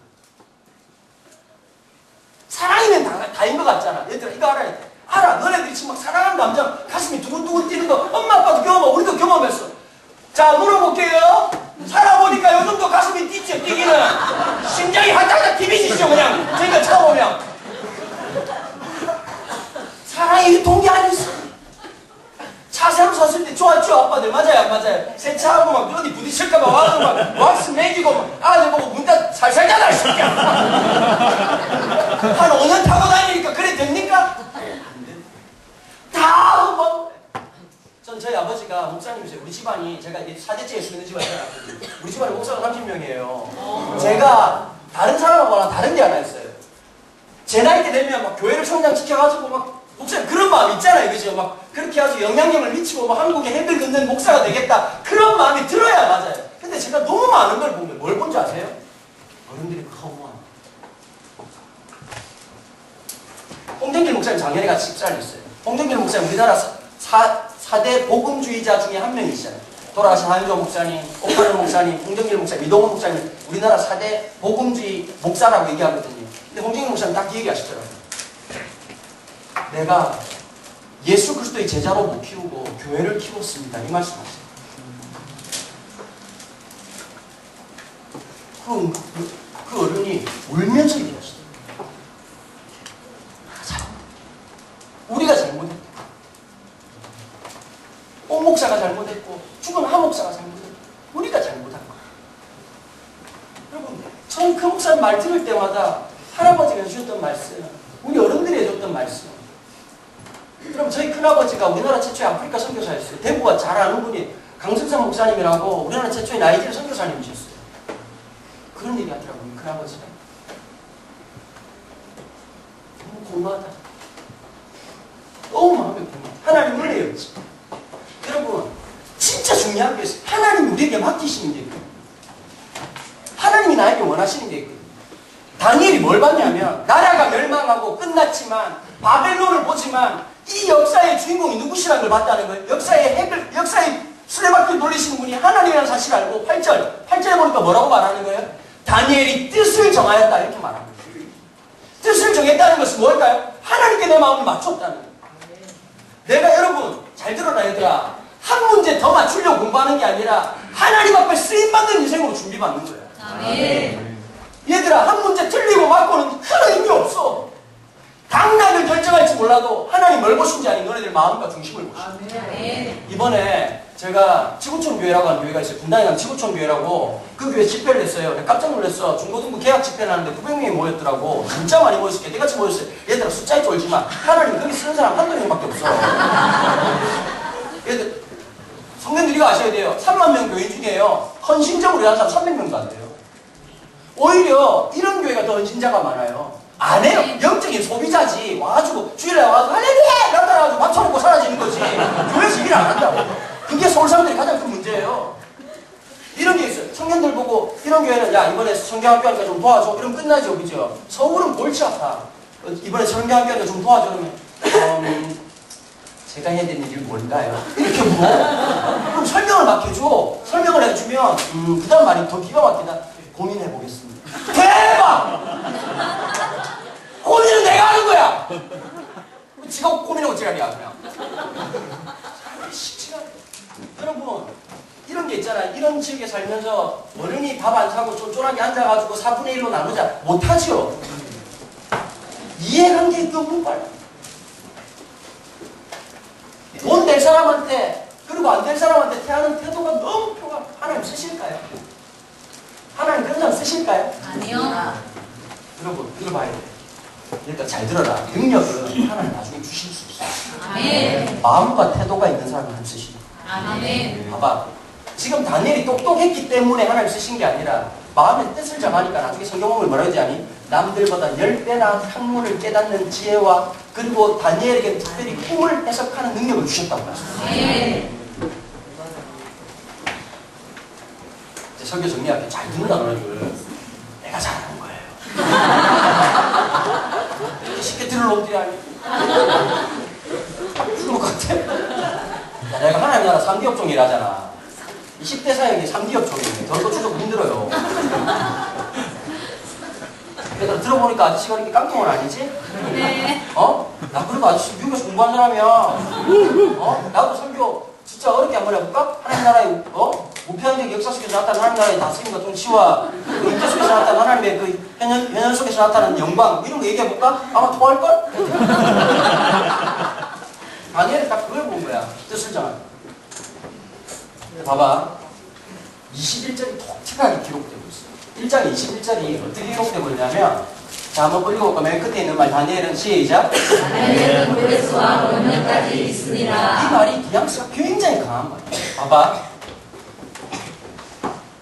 사랑이면 다인 것 같잖아. 얘들아 이거 알아야 돼. 알아. 너네들이 지금 막 사랑하는 남자 가슴이 두근두근 뛰는 거 엄마 아빠도 경험하고 우리도 경험했어. 자, 물어볼게요. 살아보니까 요즘도 가슴이 뛰죠. 뛰기는 심장이 하다하다 디비지죠. 그냥 저희가 쳐보면 사랑이 유통기 아니었어. 차 새로 샀을 때 좋았죠. 아빠들 맞아요 안 맞아요? 새 차하고 막 어디 부딪힐까봐 와서 막 왁스 매기고 막 아들 보고 문 닫 살살 닫아 이 새끼야. 한 5년 타고 다니니까 그래 됩니까? 다 뭐. 전 저희 아버지가 목사님이세요. 우리 집안이 제가 이게 4대째 예수 믿는 집안이잖아요. 우리 집안에 목사가 30명이에요. 제가 다른 사람하고는 다른 게 하나 있어요. 제 나이 때 되면 막 교회를 성장시켜가지고 막 목사님 그런 마음 있잖아요. 그죠? 막 그렇게 아주 영향력을 미치고 막 한국에 핵을 긋는 목사가 되겠다. 그런 마음이 들어야 맞아요. 근데 제가 너무 많은 걸 보면 뭘 본지 아세요? 어른들이 허무함. 홍정길 목사님 작년에 같이 집사를 했어요. 홍정길 목사님 우리나라 4대 복음주의자 중에 한 명이시잖아요. 돌아가신 한유조 목사님, 옥하늘 목사님, 홍정길 목사님, 이동훈 목사님 우리나라 4대 복음주의 목사라고 얘기하거든요. 근데 홍정길 목사님 딱 얘기하시더라고요. 내가 예수 그리스도의 제자로 못 키우고 교회를 키웠습니다. 이 말씀하세요. 그 어른이 울면서 얘기하시더라고요. 우리가 잘못했다. 옥 목사가 잘못했고 죽은 하 목사가 잘못했고 우리가 잘못한 거야. 여러분, 전 그 목사님 말 들을 때마다 할아버지가 해주셨던 말씀, 우리 어른들이 해줬던 말씀. 그럼 저희 큰아버지가 우리나라 최초의 아프리카 선교사였어요. 대구가 잘 아는 분이 강승상 목사님이라고 우리나라 최초의 나이지리아 선교사님이셨어요. 그런 얘기 하더라고요. 우리 큰아버지가. 너무 고마하다. 너무 마음이 고마워. 하나님 은혜였지. 여러분, 진짜 중요한 게 있어요. 하나님이 우리에게 맡기시는 게 있거든요. 하나님이 나에게 원하시는 게 있거든요. 다니엘이 뭘 봤냐면 나라가 멸망하고 끝났지만 바벨론을 보지만 이 역사의 주인공이 누구시라는 걸 봤다는 거예요. 역사의 수레바퀴를 돌리시는 분이 하나님이라는 사실을 알고 8절에 보니까 뭐라고 말하는 거예요? 다니엘이 뜻을 정하였다 이렇게 말합니다. 뜻을 정했다는 것은 뭘까요? 하나님께 내 마음을 맞췄다는 거예요. 내가 여러분 잘 들어라 얘들아. 한 문제 더 맞추려고 공부하는 게 아니라 하나님 앞에 쓰임받는 인생으로 준비받는 거예요. 아멘. 얘들아 한 문제 틀리고 맞고는 큰 의미 없어. 당락을 결정할지 몰라도 하나님 뭘 보신지 아닌 너네들 마음과 중심을 보신다. 아멘. 이번에 제가 지구촌 교회라고 하는 교회가 있어요. 분당에 가면 지구촌 교회라고 그 교회 집회를 했어요. 내가 깜짝 놀랐어. 중고등부 개학 집회를 하는데 900명이 모였더라고. 진짜 많이 모였을 게 내같이 모였어요. 얘들아 숫자에 쫄지 마. 하나님 거기 쓰는 사람 한두 명밖에 없어. 얘들 성년들이가 아셔야 돼요. 3만 명 교인 중에요. 헌신적으로 일하는 사람 300명도 안 돼요. 오히려 이런 교회가 더 헌신자가 많아요. 안 해요. 영적인 소비자지. 와가지고 주일에 와가지고 할렐루야! 이러고 따라가지고 밥 처먹고 사라지는 거지. 교회에서 일 안 한다고. 그게 서울 사람들이 가장 큰 문제예요. 이런 게 있어요. 청년들 보고 이런 교회는 야 이번에 성경학교 하니까 좀 도와줘. 이러면 끝나죠. 그죠? 서울은 골치 아파. 이번에 성경학교 하니까 좀 도와줘. 그러면 제가 해야 되는 일이 뭔가요? 이렇게 물어. 그럼 설명을 막 해줘. 설명을 해주면 그 다음 말이 더 기가 막히다. 고민해보겠습니다. 대박! 고민은 내가 하는 거야! 지가 고민하고 지랄이야 그냥. 여러분 이런 게 있잖아. 이런 지역에 살면서 어른이 밥 안 사고 쫀쫀하게 앉아가지고 4분의 1로 나누자. 못하죠. 이해관계가 없는 거야. 돈 될 사람한테 그리고 안 될 사람한테 대하는 태도가 너무 표가 하나님 쓰실까요? 하나님 그런 사람 쓰실까요? 아니요. 여러분 이거 봐야 돼. 일단 잘 들어라. 능력은 하나님 나중에 주실 수 있어요. 아멘. 마음과 태도가 있는 사람을 하나님 쓰시는 아멘. 봐봐. 지금 다니엘이 똑똑했기 때문에 하나님 쓰신 게 아니라 마음의 뜻을 정하니까 나중에 성경을 뭐라 하지 아니? 남들보다 10배나 학문을 깨닫는 지혜와 그리고 다니엘에게 특별히 꿈을 해석하는 능력을 주셨다고 말씀합니다. 아멘. 이제 설교 정리할게. 잘 듣는다 너네들. 내가 잘하는 거예요. 쉽게 들을 놈들이 아니야. 죽을 것 같아. 야, 내가 하나님 나라 3D 업종 일하잖아. 10대 사역이 3D 업종이에요. 저도 추적 힘들어요. 얘들아 들어보니까 아저씨가 이렇게 깡통은 아니지? 네. 어? 나 그래도 아저씨 미국에서 공부한 사람이야. 어? 나도 설교 진짜 어렵게 한번 해볼까? 하나님 나라의 무표현적 역사 속에서 나타난 하나님 나라의 다스림과 통치와 그 인재 속에서 나타난 하나님의 그 현현 속에서 나타나는 영광 이런 거 얘기해볼까? 아마 통할걸? 다니엘은 딱 그걸 본 거야. 뜻을 정한. 봐봐. 21절이 독특하게 기록되고 있어요. 1장 21절이 어떻게 기록되고 있냐면 자 한번 읽어볼까? 맨 끝에 있는 말 다니엘은 시작. 다니엘은 고레스와 몇 년까지 있으니라. 이 말이 뉘앙스가 굉장히 강한 말이에요. 봐봐.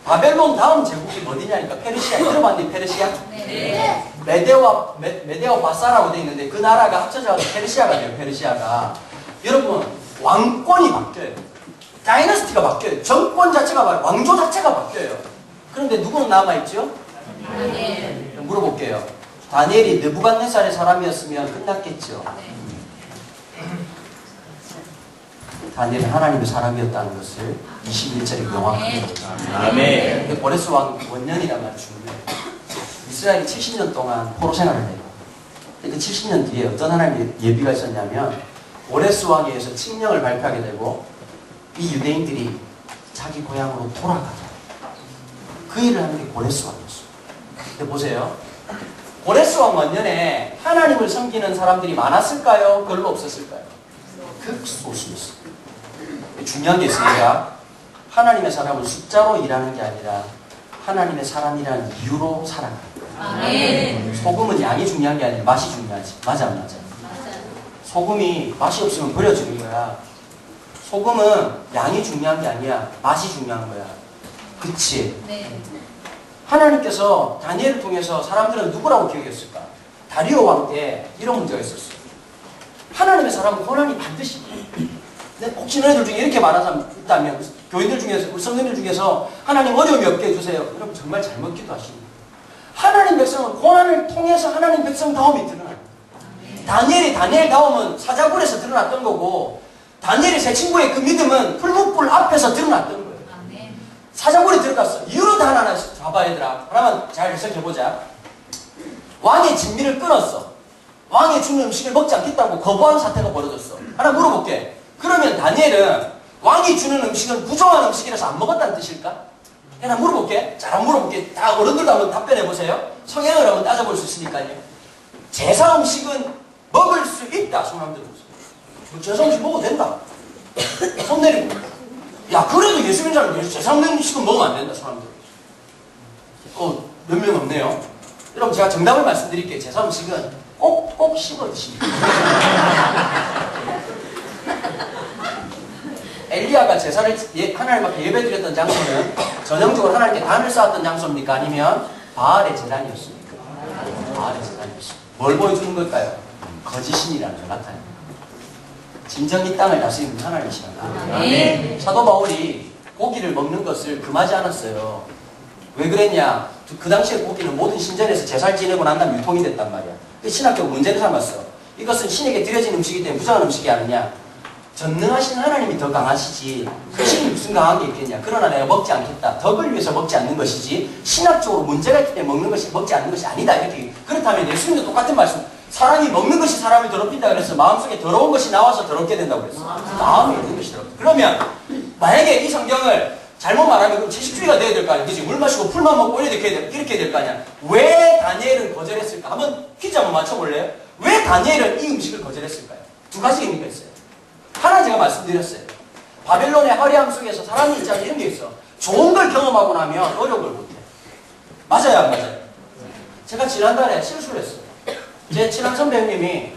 바벨론 다음 제국이 어디냐니까 페르시아. 들어봤니 페르시아? 네. 메데와 바사라고 되어 있는데 그 나라가 합쳐져서 페르시아가 돼요. 페르시아가. 여러분 왕권이 바뀌어요. 다이너스티가 바뀌어요. 정권 자체가 왕조 자체가 바뀌어요. 그런데 누구는 남아있죠? 다니엘. 물어볼게요. 다니엘이 느부갓네살의 사람이었으면 끝났겠죠. 다니엘은 하나님의 사람이었다는 것을 21절에 명확하게 보여줍니다. 아멘. 고레스 왕 원년이란 말이 중요해요. 이스라엘이 70년 동안 포로 생활을 해요. 그 70년 뒤에 어떤 하나님의 예비가 있었냐면 고레스 왕에 의해서 칙령을 발표하게 되고 이 유대인들이 자기 고향으로 돌아가요. 그 일을 하는 게 고레스 왕이었어요. 근데 보세요. 고레스 왕 원년에 하나님을 섬기는 사람들이 많았을까요? 별로 없었을까요? 극소수였어요. 중요한 게 있으니까 하나님의 사람은 숫자로 일하는 게 아니라 하나님의 사람이라는 이유로 살아가요. 아멘. 소금은 양이 중요한 게 아니라 맛이 중요하지. 맞아 안 맞아? 맞아요. 소금이 맛이 없으면 버려지는 거야. 소금은 양이 중요한 게 아니야. 맛이 중요한 거야. 그치? 네. 하나님께서 다니엘을 통해서 사람들은 누구라고 기억했을까? 다리오 왕 때 이런 문제가 있었어요. 하나님의 사람은 고난이 반드시 혹시 너희들 중에 이렇게 말하는 사람 있다면 교인들 중에서 우리 성도들 중에서 하나님 어려움이 없게 해주세요. 여러분 정말 잘못 기도하십니다. 하나님 백성은 고난을 통해서 하나님 백성다움이 드러나요. 다니엘이 다니엘다움은 사자굴에서 드러났던 거고 다니엘의 세 친구의 그 믿음은 풀무불 앞에서 드러났던 거예요. 아멘. 사자굴에 들어갔어. 이유도 하나 봐봐 얘들아. 하나만 잘 해석해보자. 왕의 진미를 끊었어. 왕의 주는 음식을 먹지 않겠다고 거부한 사태가 벌어졌어. 하나 물어볼게. 그러면 다니엘은 왕이 주는 음식은 부정한 음식이라서 안 먹었다는 뜻일까? 하나 물어볼게. 잘 안 물어볼게. 다 어른들도 한번 답변해보세요. 성향을 한번 따져볼 수 있으니까요. 제사 음식은 먹을 수 있다. 손 한번 들어보세요. 제사 음식 먹어도 된다. 손 내리고. 야, 그래도 예수님 사람 제사 음식은 먹으면 안 된다. 손 한번 들어보세요. 몇 명 없네요. 여러분 제가 정답을 말씀드릴게요. 제사 음식은 꼭꼭 씹어 드십니다. 엘리야가 제사를 하나님 앞에 예배드렸던 장소는 전형적으로 하나님께 단을 쌓았던 장소입니까? 아니면 바알의 제단이었습니까? 바알의 제단이었습니다. 뭘 보여주는 걸까요? 거짓신이라는 걸 나타냅니다. 진정이 땅을 다스리는 하나님이시란다. 네. 사도 바울이 고기를 먹는 것을 금하지 않았어요. 왜 그랬냐? 그 당시에 고기는 모든 신전에서 제사를 지내고 난 다음 유통이 됐단 말이야. 신학적으로 문제를 삼았어. 이것은 신에게 드려진 음식이기 때문에 부정한 음식이 아니냐. 전능하신 하나님이 더 강하시지 그 신이 무슨 강한 게 있겠냐. 그러나 내가 먹지 않겠다. 덕을 위해서 먹지 않는 것이지 신학적으로 문제가 있기 때문에 먹지 않는 것이 아니다. 이렇게. 그렇다면 예수님도 똑같은 말씀. 사람이 먹는 것이 사람을 더럽힌다 그래서 마음속에 더러운 것이 나와서 더럽게 된다고 그랬어. 마음에 있는 것이 더럽다. 그러면 만약에 이 성경을 잘못 말하면 그럼 채식주의가 돼야 될 거 아니야. 그치? 물 마시고 풀만 먹고 이렇게 해야 될 거 아니야. 왜 다니엘은 거절했을까? 한번 퀴즈 한번 맞춰볼래요? 왜 다니엘은 이 음식을 거절했을까요? 두 가지 의미가 있어요. 하나 제가 말씀드렸어요. 바벨론의 화려함 속에서 사람이 있잖아요. 이런 게 있어. 좋은 걸 경험하고 나면 어려운 못해. 맞아요, 안 맞아요? 제가 지난달에 실수를 했어요. 제 친한 선배 형님이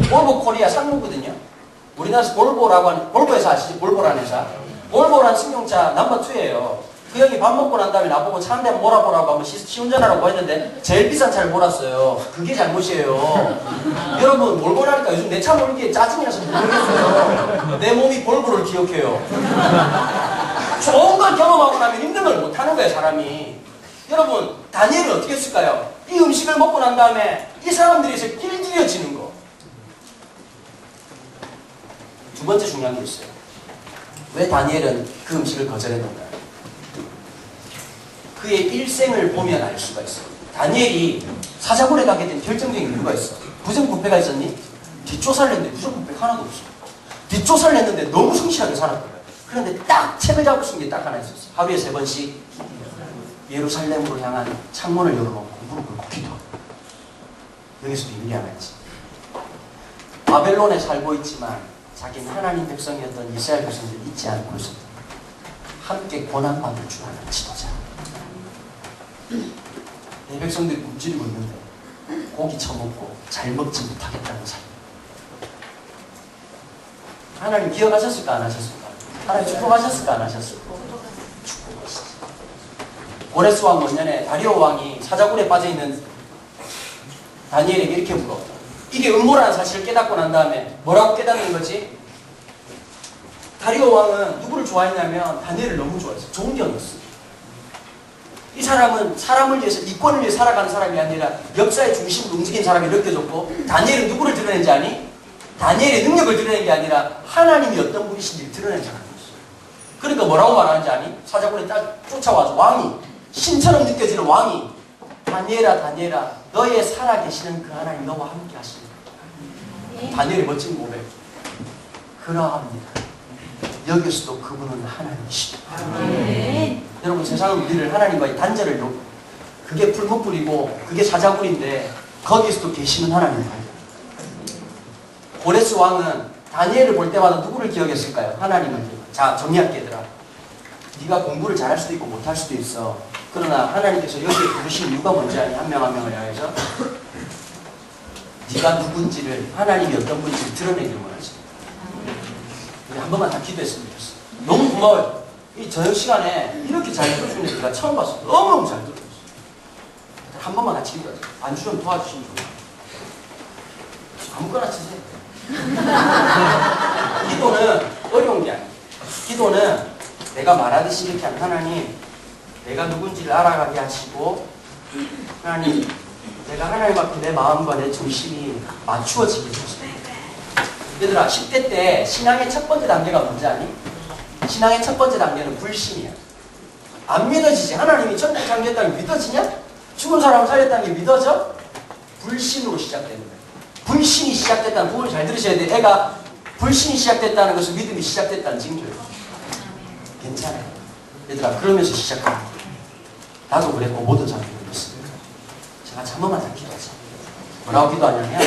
볼보 코리아 상무거든요. 우리나라에서 볼보라고 하는, 볼보 회사 아시죠? 볼보라는 회사. 볼보라는 승용차 넘버2예요. 그 형이 밥 먹고 난 다음에 나보고 차 한 대 몰아보라고 한번 시운전하라고 했는데 제일 비싼 차를 몰았어요. 그게 잘못이에요. 여러분 몰보라니까 요즘 내 차 몰기에 짜증이 나서 모르겠어요. 내 몸이 볼보를 기억해요. 좋은 걸 경험하고 나면 힘든 걸 못하는 거예요, 사람이. 여러분 다니엘은 어떻게 했을까요? 이 음식을 먹고 난 다음에 이 사람들에서 길들여지는 거. 두 번째 중요한 게 있어요. 왜 다니엘은 그 음식을 거절했는가? 그의 일생을 보면 알 수가 있어요. 다니엘이 사자굴에 가게 된 결정적인 이유가 있어. 부정부패가 있었니? 뒷조사를 했는데 부정부패가 하나도 없어. 뒷조사를 했는데 너무 성실하게 살았던 거야. 그런데 딱 책을 잡을 수 있는 게 딱 하나 있었어. 하루에 3번씩 예루살렘으로 향한 창문을 열어놓고 무릎을 꿇고 기도하고. 여기서 비밀이 하나 있지. 바벨론에 살고 있지만 자기는 하나님 백성이었던 이스라엘 백성들을 잊지 않고 있었다. 함께 고난받을 줄 아는 지도자. 내 백성들이 굶주리고 있는데 고기 처먹고 잘 먹지 못하겠다는 사람. 하나님 기억하셨을까 안 하셨을까? 하나님 축복하셨을까 안 하셨을까? 축복하시지. 고레스 왕 원년에 다리오 왕이 사자굴에 빠져있는 다니엘에게 이렇게 물어. 이게 음모라는 사실을 깨닫고 난 다음에 뭐라고 깨닫는 거지? 다리오 왕은 누구를 좋아했냐면 다니엘을 너무 좋아했어. 존경했어. 이 사람은 사람을 위해서 이권을 위해 살아가는 사람이 아니라 역사의 중심으로 움직인 사람이 느껴졌고 다니엘은 누구를 드러낸지 아니? 다니엘의 능력을 드러낸 게 아니라 하나님이 어떤 분이신지를 드러낸 사람이었어. 그러니까 뭐라고 말하는지 아니? 사자굴에 쫓아와서 왕이 신처럼 느껴지는 왕이 다니엘아 다니엘아 너의 살아계시는 그 하나님 너와 함께 하시는 다니엘의 멋진 고백. 그러합니다. 여기서도 그분은 하나님이시다. 여러분 세상은 우리를 하나님과의 단절을 그게 풀무불이고 그게 사자굴인데 거기에서도 계시는 하나님이에요. 고레스 왕은 다니엘을 볼 때마다 누구를 기억했을까요? 하나님을 기억. 자 정리할게 얘들아. 네가 공부를 잘할 수도 있고 못할 수도 있어. 그러나 하나님께서 여기에 부르신 이유가 뭔지 아니? 한 명 한 명을 향해서 네가 누군지를 하나님이 어떤 분인지를 드러내기를 원하지. 우리 한 번만 다 기도했으면 좋겠어. 너무 고마워요. 이 저녁 시간에 이렇게 잘 들어주는 애 내가 처음 봤어. 너무너무 잘 들어줬어. 한 번만 같이 기도하자. 안주 좀 도와주시면 좋아요. 아무거나 치세요. 기도는 어려운 게 아니에요. 기도는 내가 말하듯이 이렇게 한 하나님 내가 누군지를 알아가게 하시고 하나님 내가 하나님 앞에 내 마음과 내 중심이 맞추어지게 해주세요. 얘들아 10대 때 신앙의 첫 번째 단계가 뭔지 아니? 신앙의 첫 번째 단계는 불신이야. 안 믿어지지. 하나님이 천국 창조했다는 게 믿어지냐? 죽은 사람 살렸다는 게 믿어져? 불신으로 시작되는 거예요. 불신이 시작됐다는 부분을 잘 들으셔야 돼요. 애가 불신이 시작됐다는 것은 믿음이 시작됐다는 징조예요. 괜찮아요. 얘들아, 그러면서 시작합니다. 나도 그랬고 모든 사람이 그렇습니다. 제가 잠깐만 다 기도하자. 뭐라고 기도하냐면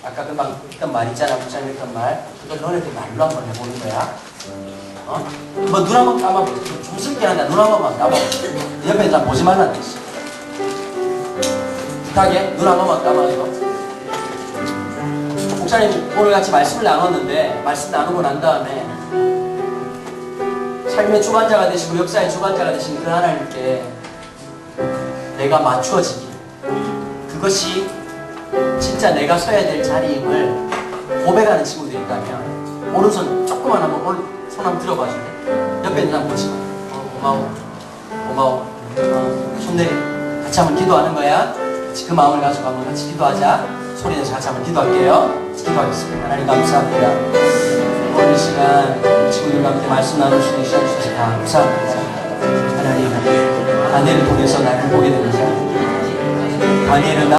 아까 금방 했던 말 있잖아. 목사님 했던 말. 그거 너네들 말로 한번 해보는 거야. 뭐 눈 한번 감아보자. 좀 슬게 한다. 눈 한 번만 감아보자. 옆에 다 보지 말라는 뜻이야. 부탁해. 눈 한 번만 감아줘. 목사님 오늘 같이 말씀을 나눴는데 말씀 나누고 난 다음에 삶의 주관자가 되시고 역사의 주관자가 되신 그 하나님께 내가 맞추어지기, 그것이 진짜 내가 서야 될 자리임을 고백하는 친구들이 있다면 오른손 조금만 한번 손 한번 들어봐 줄래? 옆에 있는 사람 보지 마. 고마워. 손 내려. 같이 한번 기도하는 거야. 같이 그 마음을 가지고 한번 같이 기도하자. 소리내서 같이 한번 기도할게요. 기도하겠습니다. 하나님 감사합니다. 오늘 이 시간 친구들과 함께 말씀 나눌 수 있는 시간 주셔서 감사합니다. 하나님, 다니엘을 통해서 나를 보게 됩니다. 다니엘은